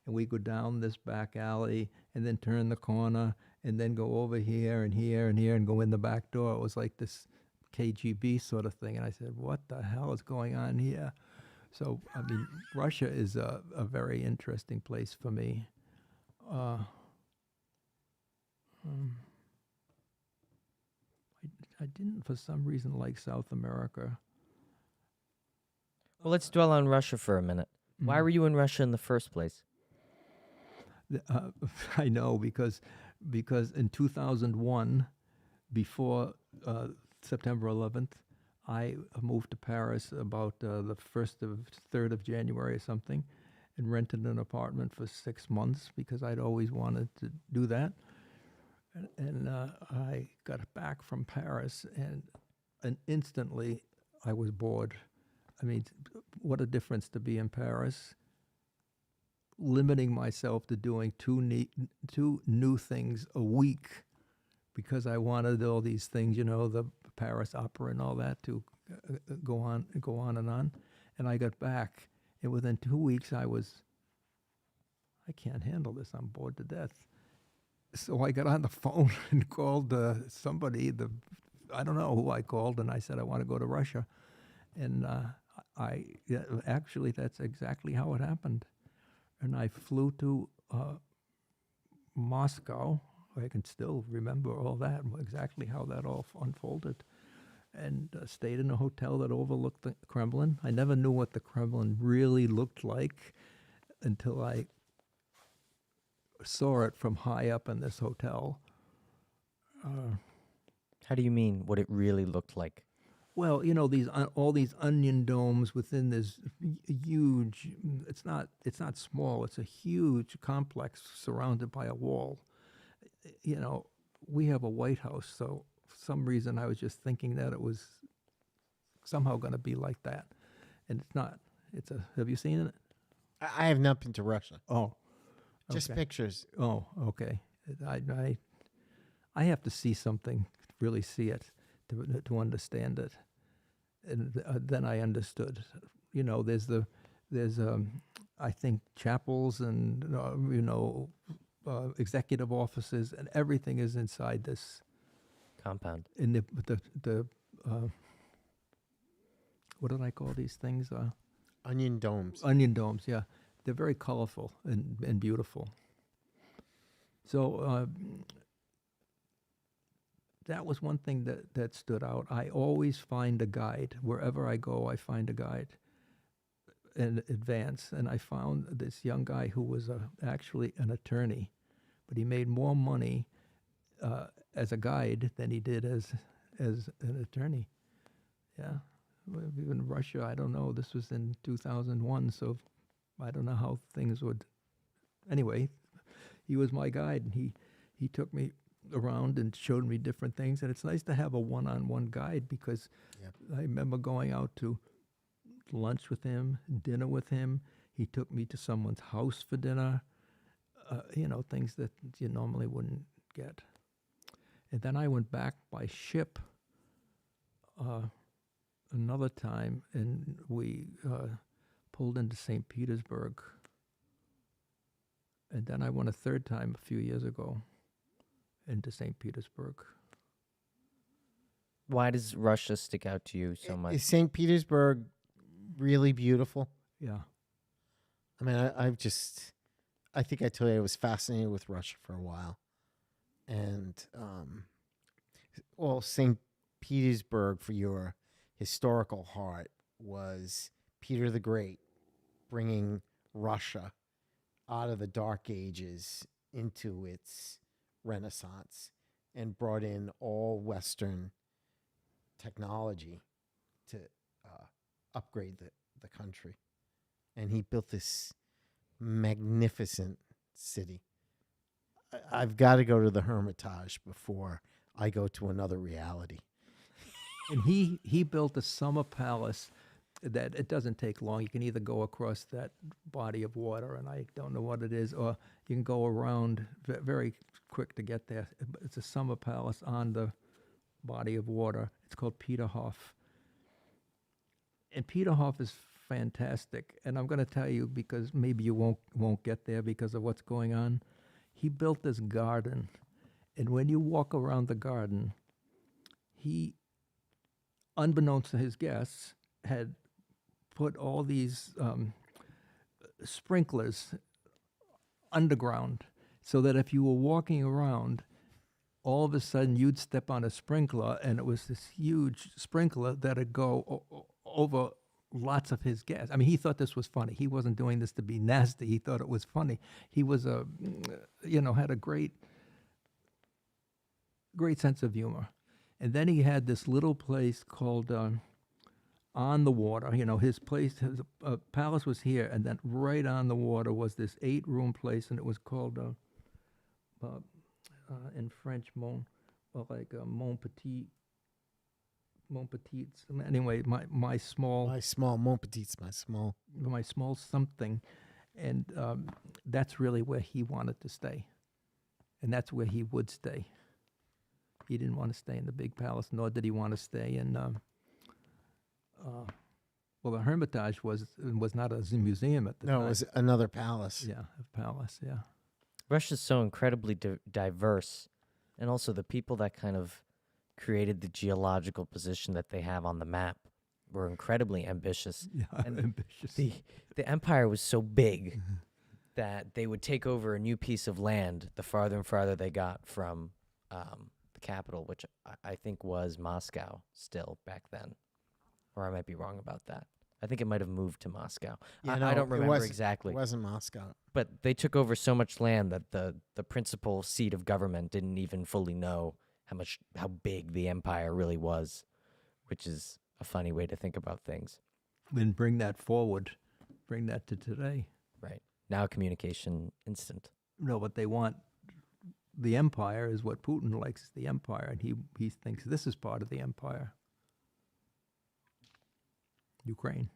and we go down this back alley and then turn the corner and then go over here and here and here and go in the back door. It was like this KGB sort of thing. And I said, what the hell is going on here? So, I mean, Russia is a very interesting place for me. I didn't, for some reason, like South America. Well, let's dwell on Russia for a minute. Why were you in Russia in the first place? I know, because in 2001, before September 11th, I moved to Paris about the 3rd of January or something, and rented an apartment for 6 months because I'd always wanted to do that. And I got back from Paris, and instantly I was bored. I mean, what a difference to be in Paris, limiting myself to doing two new things a week because I wanted all these things, the Paris Opera and all that to go on and on. And I got back, and within 2 weeks I can't handle this. I'm bored to death. So I got on the phone and called somebody, I don't know who I called, and I said, I want to go to Russia. And actually, that's exactly how it happened. And I flew to Moscow. I can still remember all that, exactly how that all unfolded. And stayed in a hotel that overlooked the Kremlin. I never knew what the Kremlin really looked like until I saw it from high up in this hotel. How do you mean what it really looked like? Well, these all these onion domes within this huge. It's not small. It's a huge complex surrounded by a wall. We have a White House, so for some reason I was just thinking that it was somehow going to be like that, and it's not. It's a. Have you seen it? I have not been to Russia. Oh, Just okay. pictures. Oh, okay. I have to see something, really see it, to understand it, and then I understood. You know, there's I think chapels and executive offices and everything is inside this. Compound. In the what did I call these things? Onion domes. Onion domes. Yeah, they're very colorful and beautiful. So that was one thing that stood out. I always find a guide. Wherever I go, I find a guide in advance. And I found this young guy who was actually an attorney, but he made more money as a guide than he did as an attorney. Yeah. Even Russia, I don't know. This was in 2001, so I don't know how things would. Anyway, he was my guide, and he took me around and showed me different things. And it's nice to have a one-on-one guide because Yep. I remember going out to lunch with him, dinner with him. He took me to someone's house for dinner. Things that you normally wouldn't get. And then I went back by ship another time, and we pulled into St. Petersburg. And then I went a third time a few years ago into St. Petersburg. Why does Russia stick out to you so much? Is St. Petersburg really beautiful? Yeah. I mean, I think I told you I was fascinated with Russia for a while. And, St. Petersburg, for your historical heart, was Peter the Great bringing Russia out of the Dark Ages into its Renaissance and brought in all Western technology to upgrade the country. And he built this magnificent city. I've got to go to the Hermitage before I go to another reality. And he built a summer palace that it doesn't take long. You can either go across that body of water, and I don't know what it is, or you can go around very quick to get there. It's a summer palace on the body of water. It's called Peterhof. And Peterhof is fantastic. And I'm going to tell you, because maybe you won't get there because of what's going on. He built this garden, and when you walk around the garden, he, unbeknownst to his guests, had put all these sprinklers underground so that if you were walking around, all of a sudden you'd step on a sprinkler, and it was this huge sprinkler that'd go over lots of his guests. I mean, he thought this was funny. He wasn't doing this to be nasty. He thought it was funny. He was had a great sense of humor. And then he had this little place called on the water. His place, his palace was here, and then right on the water was this 8-room place, and it was called in French Mon Petit. Anyway, my small Mon Petit's my small. my small something, and that's really where he wanted to stay, and that's where he would stay. He didn't want to stay in the big palace, nor did he want to stay in. The Hermitage was not a museum at the time. No, it was another palace. Yeah, a palace. Yeah. Russia's so incredibly diverse, and also the people that kind of created the geological position that they have on the map were incredibly ambitious. Yeah, And ambitious. The empire was so big that they would take over a new piece of land the farther and farther they got from the capital, which I think was Moscow still back then. Or I might be wrong about that. I think it might have moved to Moscow. Yeah, I don't remember It exactly. wasn't Moscow. But they took over so much land that the principal seat of government didn't even fully know how big the empire really was, which is a funny way to think about things. Then bring that forward, bring that to today. Right. Now communication instant. No, what they want, the empire is what Putin likes, the empire, and he thinks this is part of the empire. Ukraine.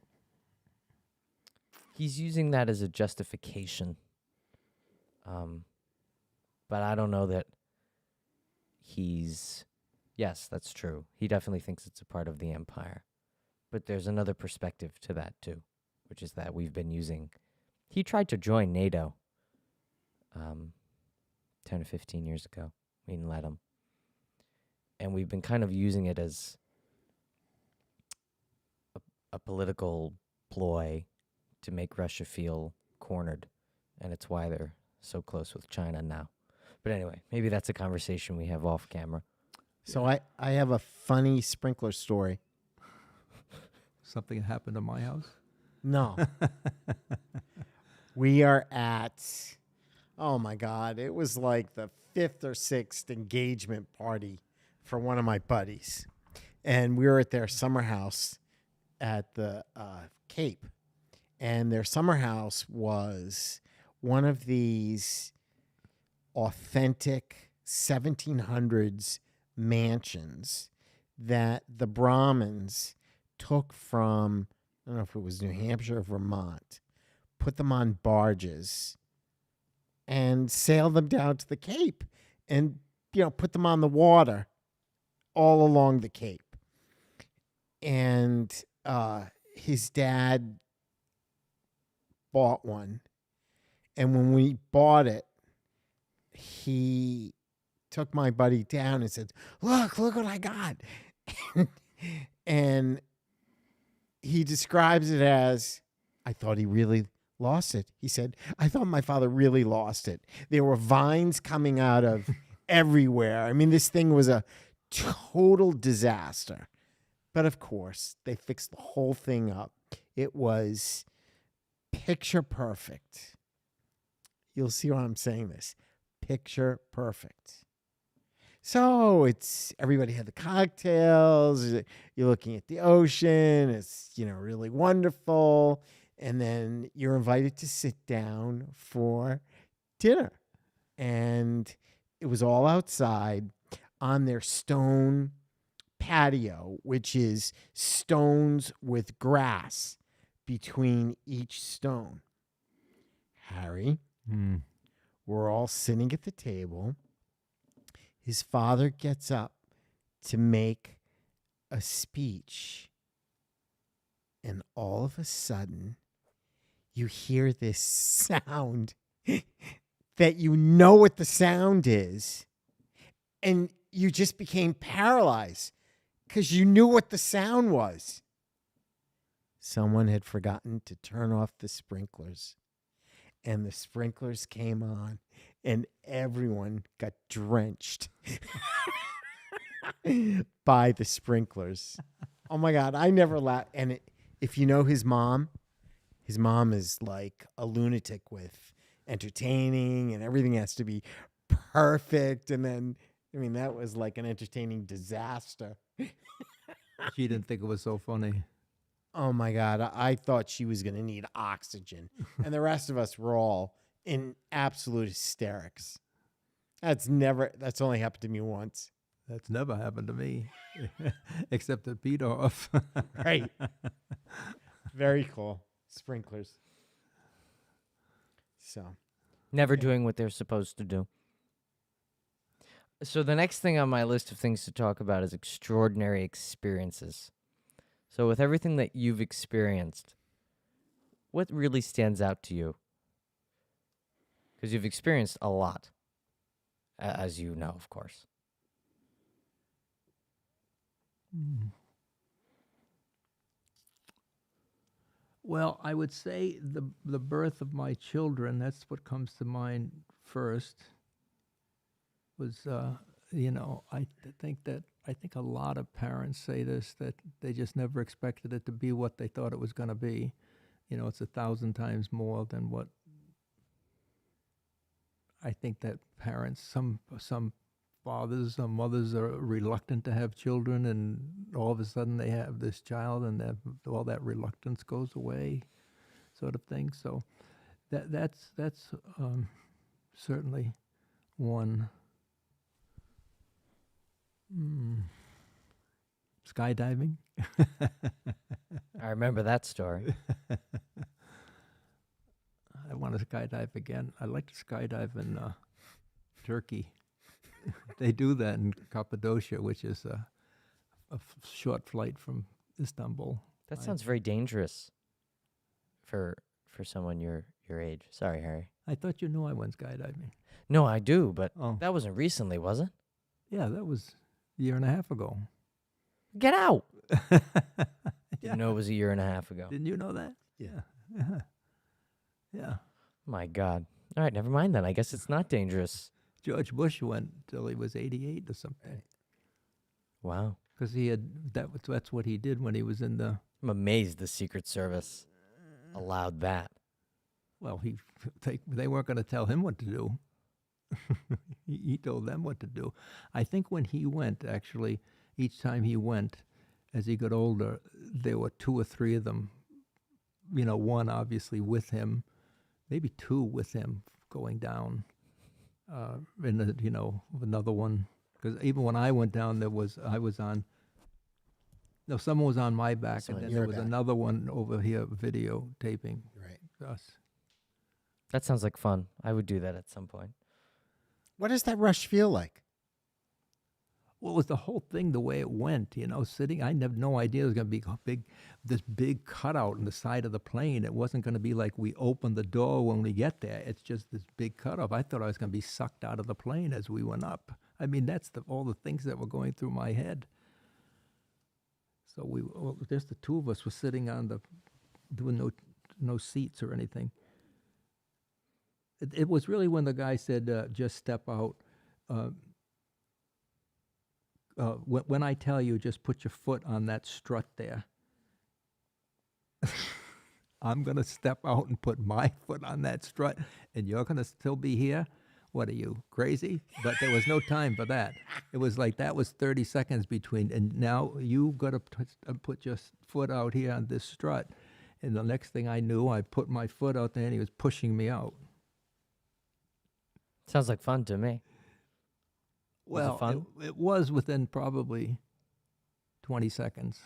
He's using that as a justification. But I don't know that yes, that's true. He definitely thinks it's a part of the empire. But there's another perspective to that too, which is that we've been using, he tried to join NATO 10 or 15 years ago. We didn't let him. And we've been kind of using it as a political ploy to make Russia feel cornered. And it's why they're so close with China now. But anyway, maybe that's a conversation we have off camera. So I have a funny sprinkler story. Something happened to my house. No. We are at, oh my God, it was like the 5th or 6th engagement party for one of my buddies. And we were at their summer house at the Cape. And their summer house was one of these authentic 1700s mansions that the Brahmins took from, I don't know if it was New Hampshire or Vermont, put them on barges and sailed them down to the Cape and, put them on the water all along the Cape. And his dad bought one. And when we bought it, he took my buddy down and said, look what I got. And he describes it as, I thought he really lost it. He said, I thought my father really lost it. There were vines coming out of everywhere. I mean, this thing was a total disaster. But of course, they fixed the whole thing up. It was picture perfect. You'll see why I'm saying this. Picture perfect. So everybody had the cocktails. You're looking at the ocean. It's, really wonderful. And then you're invited to sit down for dinner. And it was all outside on their stone patio, which is stones with grass between each stone. Harry, we're all sitting at the table. His father gets up to make a speech. And all of a sudden, you hear this sound that you know what the sound is. And you just became paralyzed because you knew what the sound was. Someone had forgotten to turn off the sprinklers. And the sprinklers came on, and everyone got drenched by the sprinklers. Oh, my God. I never laughed. And if you know his mom is like a lunatic with entertaining, and everything has to be perfect. And then, that was like an entertaining disaster. She didn't think it was so funny. Oh, my God. I thought she was going to need oxygen. And the rest of us were all in absolute hysterics. That's only happened to me once. That's never happened to me, except at Beat-Off. Right. Very cool. Sprinklers. So. Never doing what they're supposed to do. So the next thing on my list of things to talk about is extraordinary experiences. So with everything that you've experienced, what really stands out to you? Because you've experienced a lot, as you know, of course. Well, I would say the birth of my children, that's what comes to mind first, was, I think a lot of parents say this, that they just never expected it to be what they thought it was going to be. It's 1,000 times more than what I think that parents, some fathers or mothers are reluctant to have children, and all of a sudden they have this child, and all that reluctance goes away, sort of thing. So that's certainly one. Skydiving. I remember that story. I want to skydive again. I like to skydive in Turkey. They do that in Cappadocia, which is a short flight from Istanbul. That sounds very dangerous for someone your age. Sorry, Harry. I thought you knew I went skydiving. No, I do, but Oh, that wasn't recently, was it? yeah, that was a year and a half ago. Get out. Yeah. Didn't know it was a year and a half ago. Didn't you know that? Yeah. Yeah. Yeah. My God. All right, never mind then. I guess it's not dangerous. George Bush went till he was 88 or something. Wow. Because he had that's what he did when he was in the I'm amazed the Secret Service allowed that. well they weren't going to tell him what to do. He told them what to do. I think when he went, actually, each time he went, as he got older, there were 2 or 3 of them. One obviously with him, maybe 2 with him going down. And another one. Because even when I went down, someone was on my back, Someone and then your there was back. another one over here videotaping Right. us. That sounds like fun. I would do that at some point. What does that rush feel like? Well, it was the whole thing, the way it went, sitting. I had no idea it was going to be this big cutout in the side of the plane. It wasn't going to be like we open the door when we get there. It's just this big cutoff. I thought I was going to be sucked out of the plane as we went up. I mean, that's all the things that were going through my head. So just the 2 of us were sitting on doing no seats or anything. It was really when the guy said, just step out. When I tell you, just put your foot on that strut there. I'm going to step out and put my foot on that strut, and you're going to still be here? What are you, crazy? But there was no time for that. It was like that was 30 seconds between, and now you got to put your foot out here on this strut. And the next thing I knew, I put my foot out there, and he was pushing me out. Sounds like fun to me. Was it Well, fun? it was within probably 20 seconds.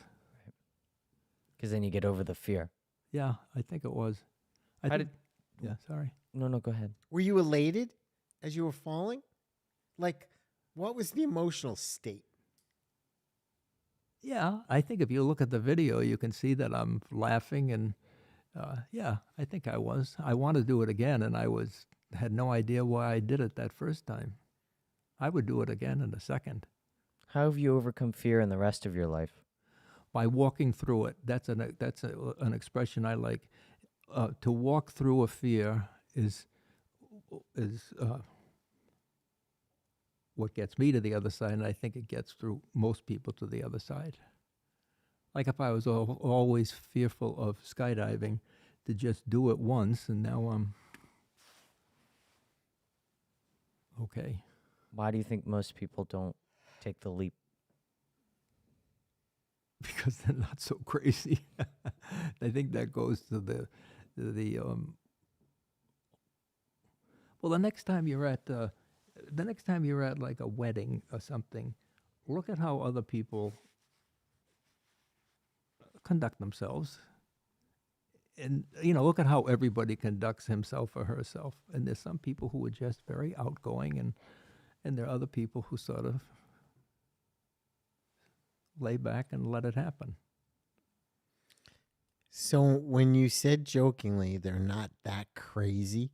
Because then you get over the fear. Yeah, I think it was. How did? Yeah, sorry. No, go ahead. Were you elated as you were falling? Like, what was the emotional state? Yeah, I think if you look at the video, you can see that I'm laughing, and yeah, I think I was. I want to do it again, and had no idea why I did it that first time. I would do it again in a second. How have you overcome fear in the rest of your life? By walking through it. That's an expression I like. To walk through a fear is what gets me to the other side, and I think it gets through most people to the other side. Like if I was always fearful of skydiving, to just do it once, and now I'm okay. Why do you think most people don't take the leap? Because they're not so crazy. I think that goes to well, the next time you're at like a wedding or something, look at how other people conduct themselves. And look at how everybody conducts himself or herself. And there's some people who are just very outgoing, and there are other people who sort of lay back and let it happen. So when you said jokingly, they're not that crazy,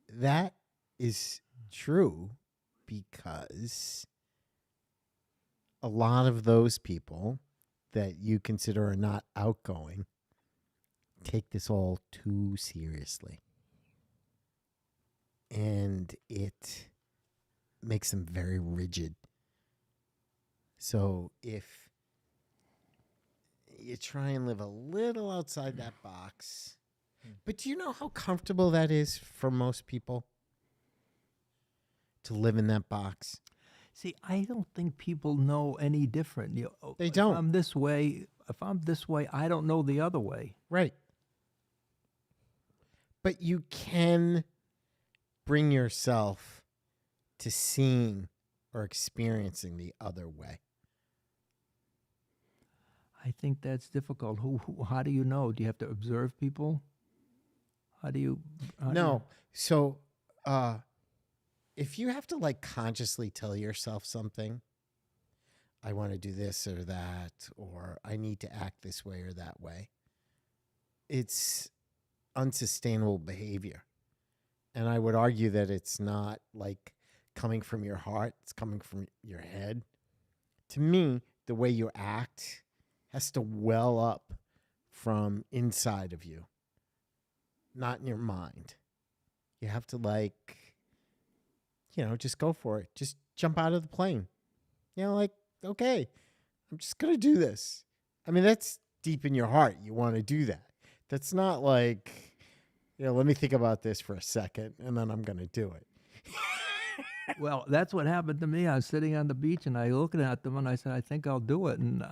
that is true, because a lot of those people that you consider are not outgoing take this all too seriously. And it makes them very rigid. So if you try and live a little outside that box, but do you know how comfortable that is for most people to live in that box? See, I don't think people know any different. They don't. If I'm this way, I don't know the other way. Right. But you can bring yourself to seeing or experiencing the other way. I think that's difficult. How do you know? Do you have to observe people? How do you? No. So, if you have to like consciously tell yourself something, I want to do this or that, or I need to act this way or that way, it's unsustainable behavior. And I would argue that it's not like coming from your heart, it's coming from your head. To me, the way you act has to well up from inside of you, not in your mind. You have to, like, just go for it. Just jump out of the plane. Like, okay, I'm just going to do this. I mean, that's deep in your heart. You want to do that. That's not like, let me think about this for a second and then I'm going to do it. Well, that's what happened to me. I was sitting on the beach and I looked at them and I said, I think I'll do it. And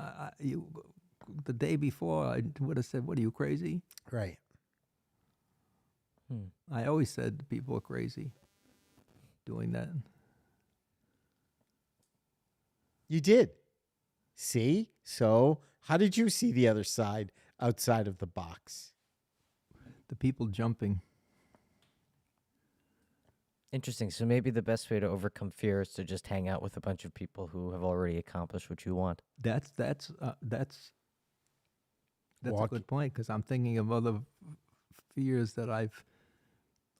the day before, I would have said, what, are you crazy? Right. I always said people are crazy doing that. You did. See? So how did you see the other side outside of the box? The people jumping. Interesting. So maybe the best way to overcome fear is to just hang out with a bunch of people who have already accomplished what you want. That's a good point, because I'm thinking of other fears that I've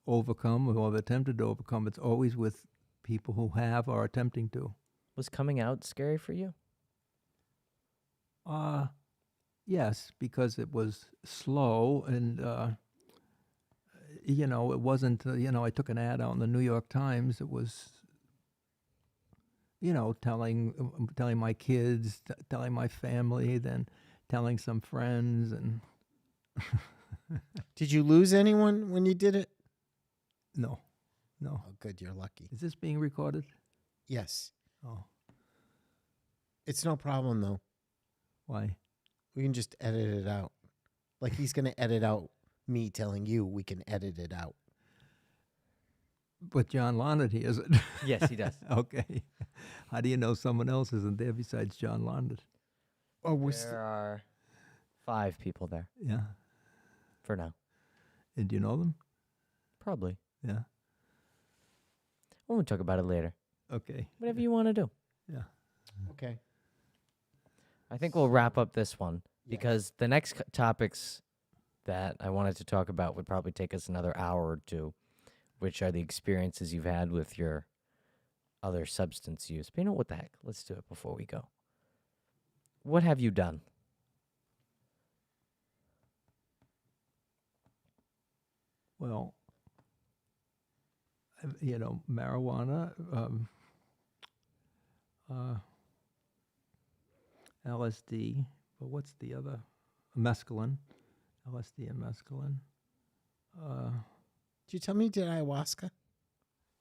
overcome or have attempted to overcome. It's always with people who have or are attempting to. Was coming out scary for you? Yes, because it was slow and it wasn't. I took an ad out in the New York Times. It was, telling my kids, telling my family, then telling some friends, and Did you lose anyone when you did it? no. Oh, good. You're lucky. Is this being recorded? Yes. Oh, It's no problem, though. why? We can just edit it out. Like he's going to edit out me telling you, we can edit it out. But John Larned hears it. Yes, he does. Okay. How do you know someone else isn't there besides John Larned? Oh, we're There are 5 people there Yeah. for now. And do you know them? Probably. Yeah. We'll talk about it later. Okay. Whatever you want to do. Yeah. okay. I think we'll wrap up this one Yes. because the next topics that I wanted to talk about would probably take us another hour or two, which are the experiences you've had with your other substance use. But what the heck? Let's do it before we go. What have you done? Well, marijuana, LSD, but what's the other? Mescaline, LSD and mescaline. Did you tell me you did ayahuasca?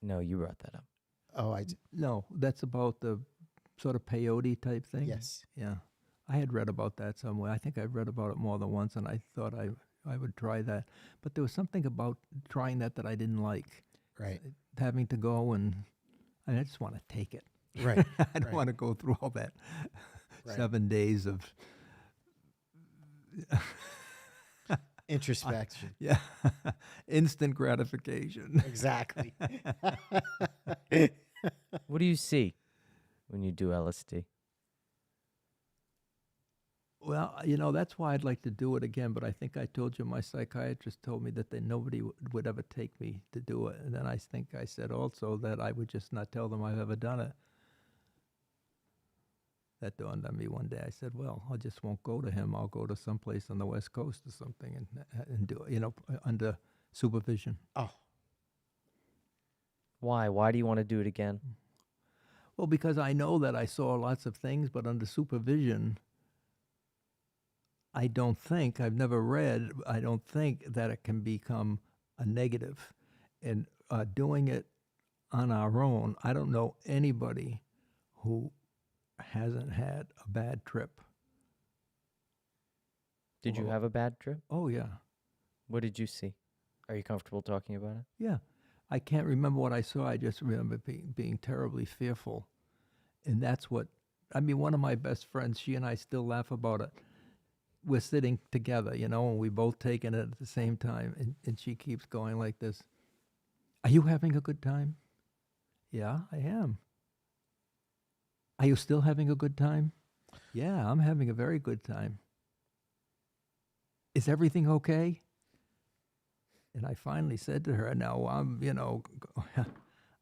No, you brought that up. Oh, I did. No, that's about the sort of peyote type thing. Yes. Yeah. I had read about that somewhere. I think I've read about it more than once, and I thought I would try that. But there was something about trying that I didn't like. Right. Having to go I just want to take it. Right. I don't want to go through all that Right. 7 days of Introspection. yeah, instant gratification. Exactly. What do you see when you do LSD? Well, that's why I'd like to do it again. But I think I told you my psychiatrist told me that nobody would ever take me to do it. And then I think I said also that I would just not tell them I've ever done it. That dawned on me one day. I said, well, I just won't go to him. I'll go to someplace on the West Coast or something and do it, under supervision. Oh, Why? Why do you want to do it again? Well, because I know that I saw lots of things, but under supervision, I don't think that it can become a negative. And doing it on our own, I don't know anybody who hasn't had a bad trip. Did you Well- have a bad trip? Oh, yeah. What did you see? Are you comfortable talking about it? Yeah. I can't remember what I saw. I just remember being terribly fearful. And that's one of my best friends, she and I still laugh about it. we're sitting together, and we both taking it at the same time, and she keeps going like this. Are you having a good time? Yeah, I am. Are you still having a good time? Yeah, I'm having a very good time. Is everything okay? And I finally said to her, now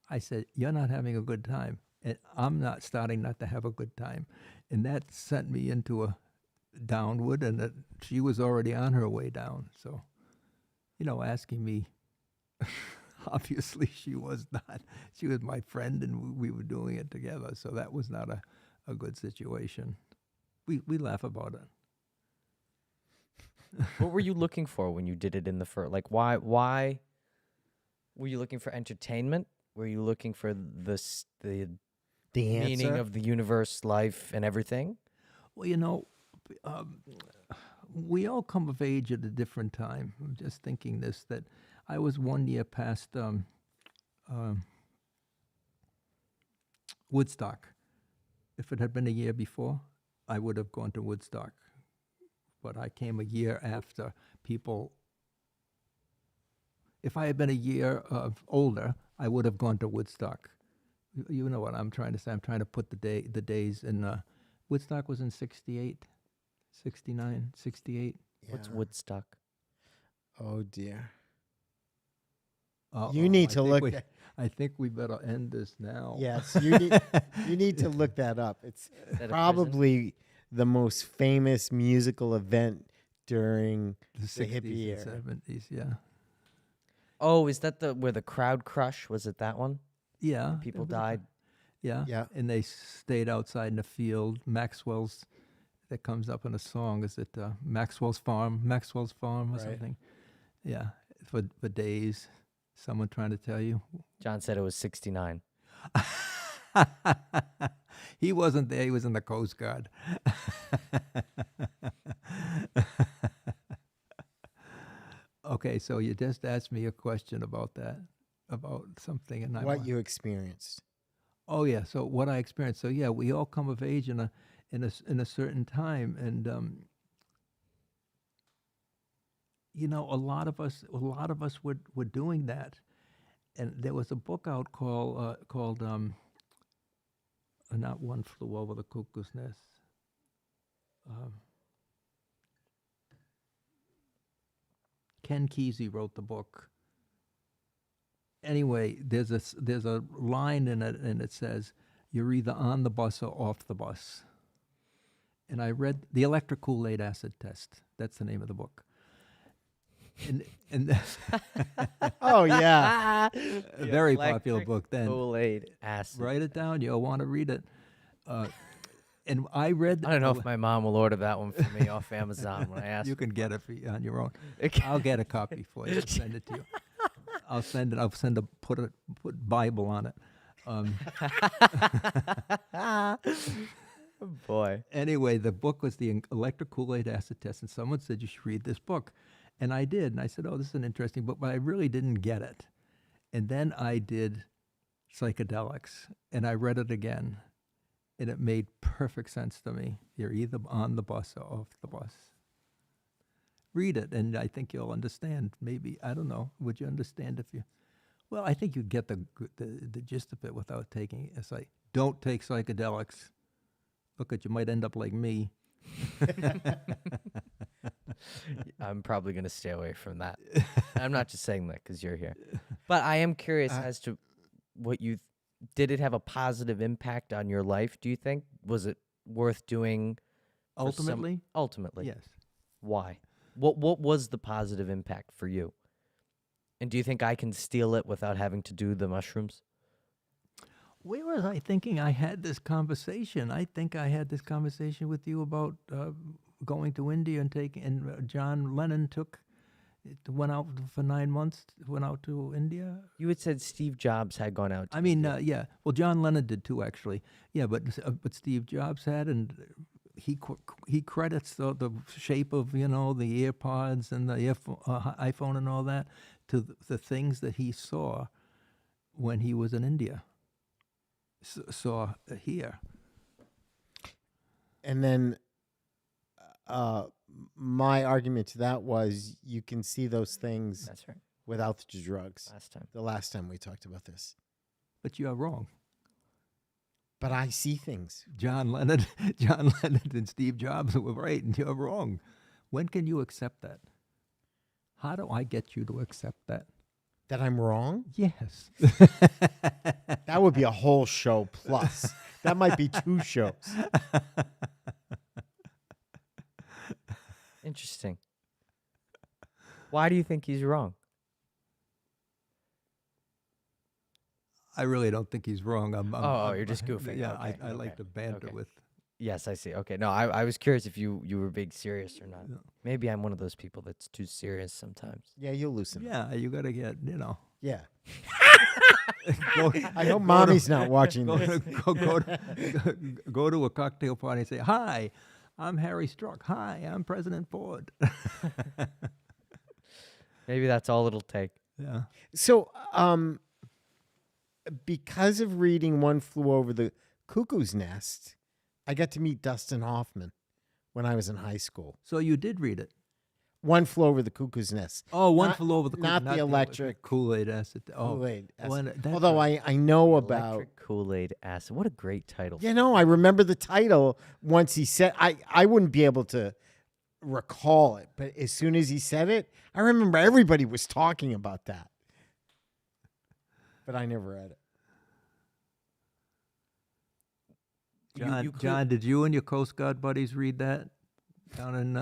I said, you're not having a good time, and I'm not starting not to have a good time. And that sent me into a downward, and she was already on her way down. So, asking me, obviously she was not. She was my friend, and we were doing it together. So that was not a good situation. We laugh about it. What were you looking for when you did it in the first? Like, why were you looking for entertainment? Were you looking for the The meaning answer. of the universe, life, and everything? Well, we all come of age at a different time. I'm just thinking this, that I was 1 year past Woodstock. If it had been a year before, I would have gone to Woodstock. But I came a year after people. If I had been a year older, I would have gone to Woodstock. You know what I'm trying to say. I'm trying to put the days in. Woodstock was in 68, 69, 68. What's Yeah. Woodstock? Oh dear. Uh-oh, You need I to think look. I think we better end this now. Yes, you need to look that up. It's Is that a prison? probably the most famous musical event during The the 60s hippie era. and 70s, yeah. Oh, is that where the crowd crush? Was it that one? Yeah. People there was a died. Yeah. Yeah. And they stayed outside in the field. Maxwell's, that comes up in a song. Is it Maxwell's Farm or Right. something? Yeah. For days. Someone trying to tell you. John said it was 69. He wasn't there. He was in the Coast Guard. Okay, so you just asked me a question about that, about something, and What you experienced. Oh yeah, so what I experienced. So yeah, we all come of age in a certain time, and a lot of us were doing that. And there was a book out called not One Flew Over the Cuckoo's Nest. Ken Kesey wrote the book. Anyway, there's a line in it, and it says, "You're either on the bus or off the bus." And I read The Electric Kool-Aid Acid Test. That's the name of the book. And Oh yeah. a very popular book then. Kool-Aid acid. Write it down. You'll want to read it. And I read. I don't know if my mom will order that one for me off Amazon when I ask. You can get it on your own. Okay. I'll get a copy for you. Send it to you. I'll send put Bible on it. Boy. Anyway, the book was the Electric Kool-Aid Acid Test, and someone said you should read this book, and I did. And I said, "Oh, this is an interesting book," but I really didn't get it. And then I did psychedelics, and I read it again, and it made perfect sense to me. You're either on the bus or off the bus. Read it, and I think you'll understand. Maybe, I don't know. Would you understand if you? Well, I think you get the gist of it without taking it. It's like, don't take psychedelics. Look, you might end up like me. I'm probably going to stay away from that. I'm not just saying that because you're here. But I am curious as to what did it have a positive impact on your life, do you think? Was it worth doing? Ultimately? Ultimately. Yes. Why? What was the positive impact for you? And do you think I can steal it without having to do the mushrooms? Where was I thinking I had this conversation? I think I had this conversation with you about going to India and John Lennon went out for 9 months, went out to India. You had said Steve Jobs had gone out. I mean, yeah. Well, John Lennon did too, actually. Yeah, but Steve Jobs had, and he credits the shape of the AirPods and the iPhone and all that to the things that he saw when he was in India. Saw here. And then my argument to that was you can see those things That's right. without the drugs. Last time. The last time we talked about this. But you are wrong. But I see things. John Lennon, John Lennon and Steve Jobs were right, and you're wrong. When can you accept that? How do I get you to accept that? That I'm wrong? Yes. That would be a whole show plus. That might be 2 shows. Interesting. Why do you think he's wrong? I really don't think he's wrong. You're just goofing. Yeah, Okay, I like okay, to banter okay. with. Yes, I see. Okay, no, I was curious if you were big serious or not. No. Maybe I'm one of those people that's too serious sometimes. Yeah, you'll loosen up. Yeah, you got to get, Yeah. go, I hope mommy's not watching go, this. go to a cocktail party and say, "Hi, I'm Harry Struck. Hi, I'm President Ford." Maybe that's all it'll take. Yeah. So, because of reading One Flew Over the Cuckoo's Nest, I got to meet Dustin Hoffman when I was in high school. So you did read it. One Flew Over the Cuckoo's Nest. Oh, One Not- Flew Over the not the electric Kool-Aid acid. Oh, Kool-Aid acid. well, that's Although right. I know about. Electric Kool-Aid acid. What a great title. You know, I remember the title once he said. I wouldn't be able to recall it, but as soon as he said it, I remember everybody was talking about that. But I never read it. John, you could- John, did you and your Coast Guard buddies read that down in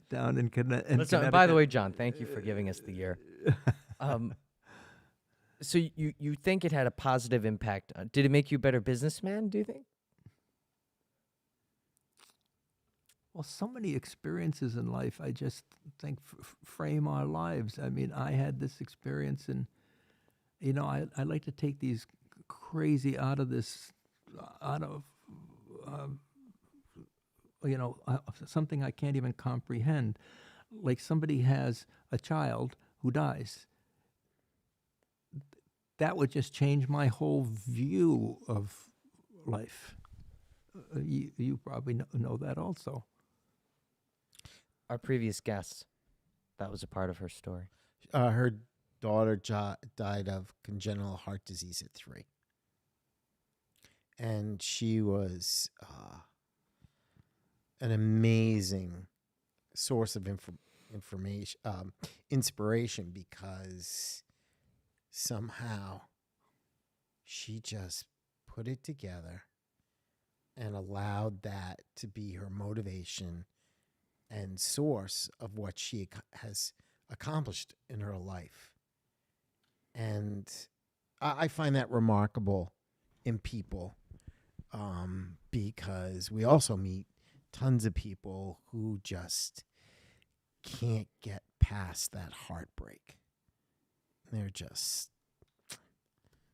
down in Let's not- by the way, John, thank you for giving us the year. So you think it had a positive impact? Did it make you a better businessman, do you think? Well, so many experiences in life, I just think frame our lives. I mean, I had this experience, and I like to take these crazy out of something I can't even comprehend. Like somebody has a child who dies. That would just change my whole view of life. You probably know that also. Our previous guest, that was a part of her story. Her daughter died of congenital heart disease at 3. And she was an amazing source of information, inspiration, because somehow she just put it together and allowed that to be her motivation and source of what she has accomplished in her life. And I find that remarkable in people, because we also meet tons of people who just can't get past that heartbreak. They're just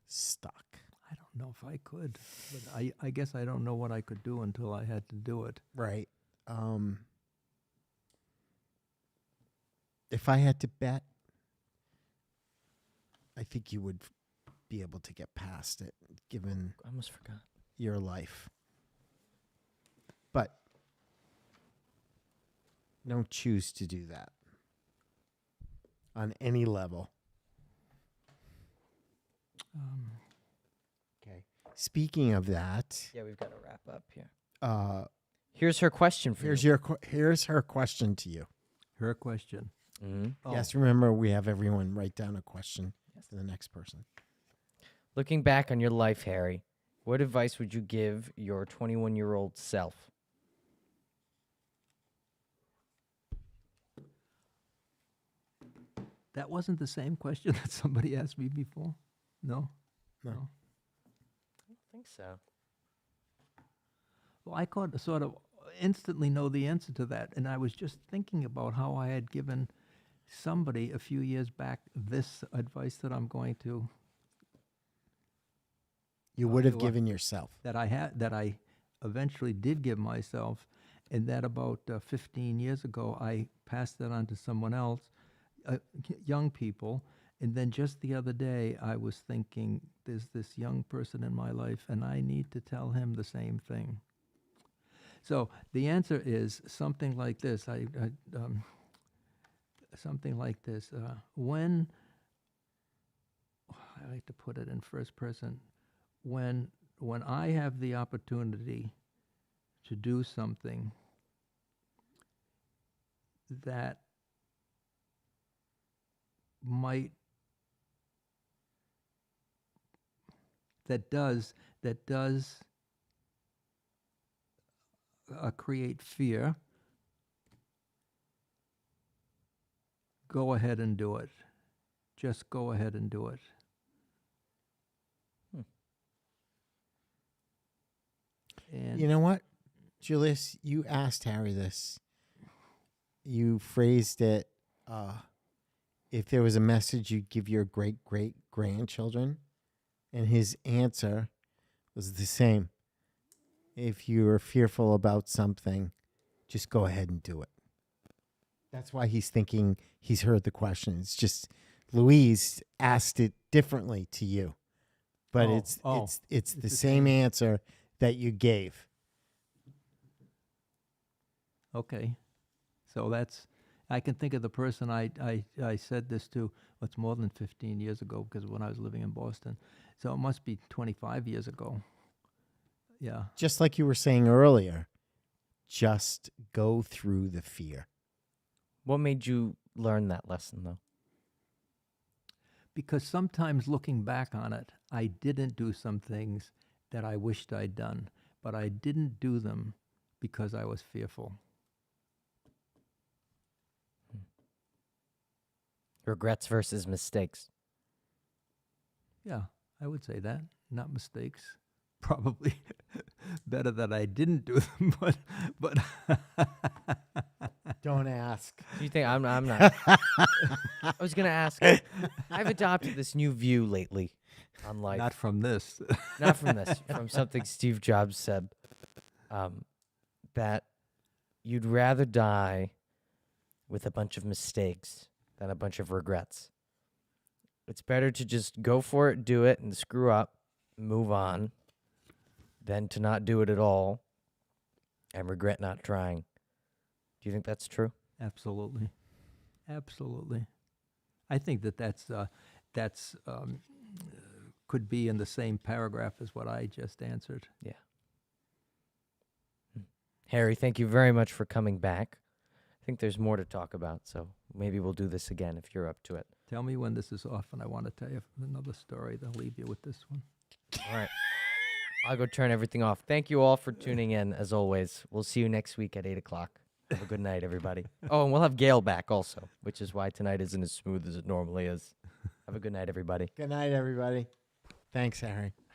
stuck. I don't know if I could, but I guess I don't know what I could do until I had to do it. Right. If I had to bet, I think you would be able to get past it, given I almost forgot. your life. But don't choose to do that on any level. Okay. Speaking of that, Yeah, we've got to wrap up here. here's Here's her question for you. here's her question to you. Her question. Mm-hmm. Oh, Yes, remember we have everyone write down a question for the next person. Looking back on your life, Harry, what advice would you give your 21-year-old self? that wasn't the same question that somebody asked me before? No? No. I don't think so. Well, I could sort of instantly know the answer to that, and I was just thinking about how I had given somebody a few years back this advice that I'm going to You would have do I- given yourself. that I eventually did give myself, and that about 15 years ago I passed that on to someone else, young people, and then just the other day I was thinking, there's this young person in my life, and I need to tell him the same thing. So the answer is something like this. Something like this. When I like to put it in first person, when I have the opportunity to do something that might that does create fear, go ahead and do it. Just go ahead and do it. And You know what, Julius? You asked Harry this. You phrased it. If there was a message you'd give your great grandchildren, and his answer was the same. If you are fearful about something, just go ahead and do it. That's why he's thinking he's heard the question. It's just Louise asked it differently to you, but it's the same answer that you gave. okay, so that's, I can think of the person I said this to, what's more than 15 years ago, because when I was living in Boston. So it must be 25 years ago. Yeah. Just like you were saying earlier, just go through the fear. What made you learn that lesson, though? Because sometimes looking back on it, I didn't do some things that I wished I'd done, but I didn't do them because I was fearful. Regrets versus mistakes. Yeah, I would say that. Not mistakes. Probably better that I didn't do them, but Don't ask. Do you think I'm not? I was gonna ask. I've adopted this new view lately on life. not from this. Not from this, from something Steve Jobs said, that you'd rather die with a bunch of mistakes than a bunch of regrets. It's better to just go for it, do it, and screw up, move on, than to not do it at all and regret not trying. Do you think that's true? Absolutely. Absolutely. I think that's could be in the same paragraph as what I just answered. Yeah. Harry, thank you very much for coming back. I think there's more to talk about, so maybe we'll do this again if you're up to it. Tell me when this is off, and I want to tell you another story. Then leave you with this one. All right. I'll go turn everything off. Thank you all for tuning in, as always. We'll see you next week at 8 o'clock. Have a good night, everybody. Oh, and we'll have Gail back also, which is why tonight isn't as smooth as it normally is. Have a good night, everybody. Good night, everybody. Thanks, Harry.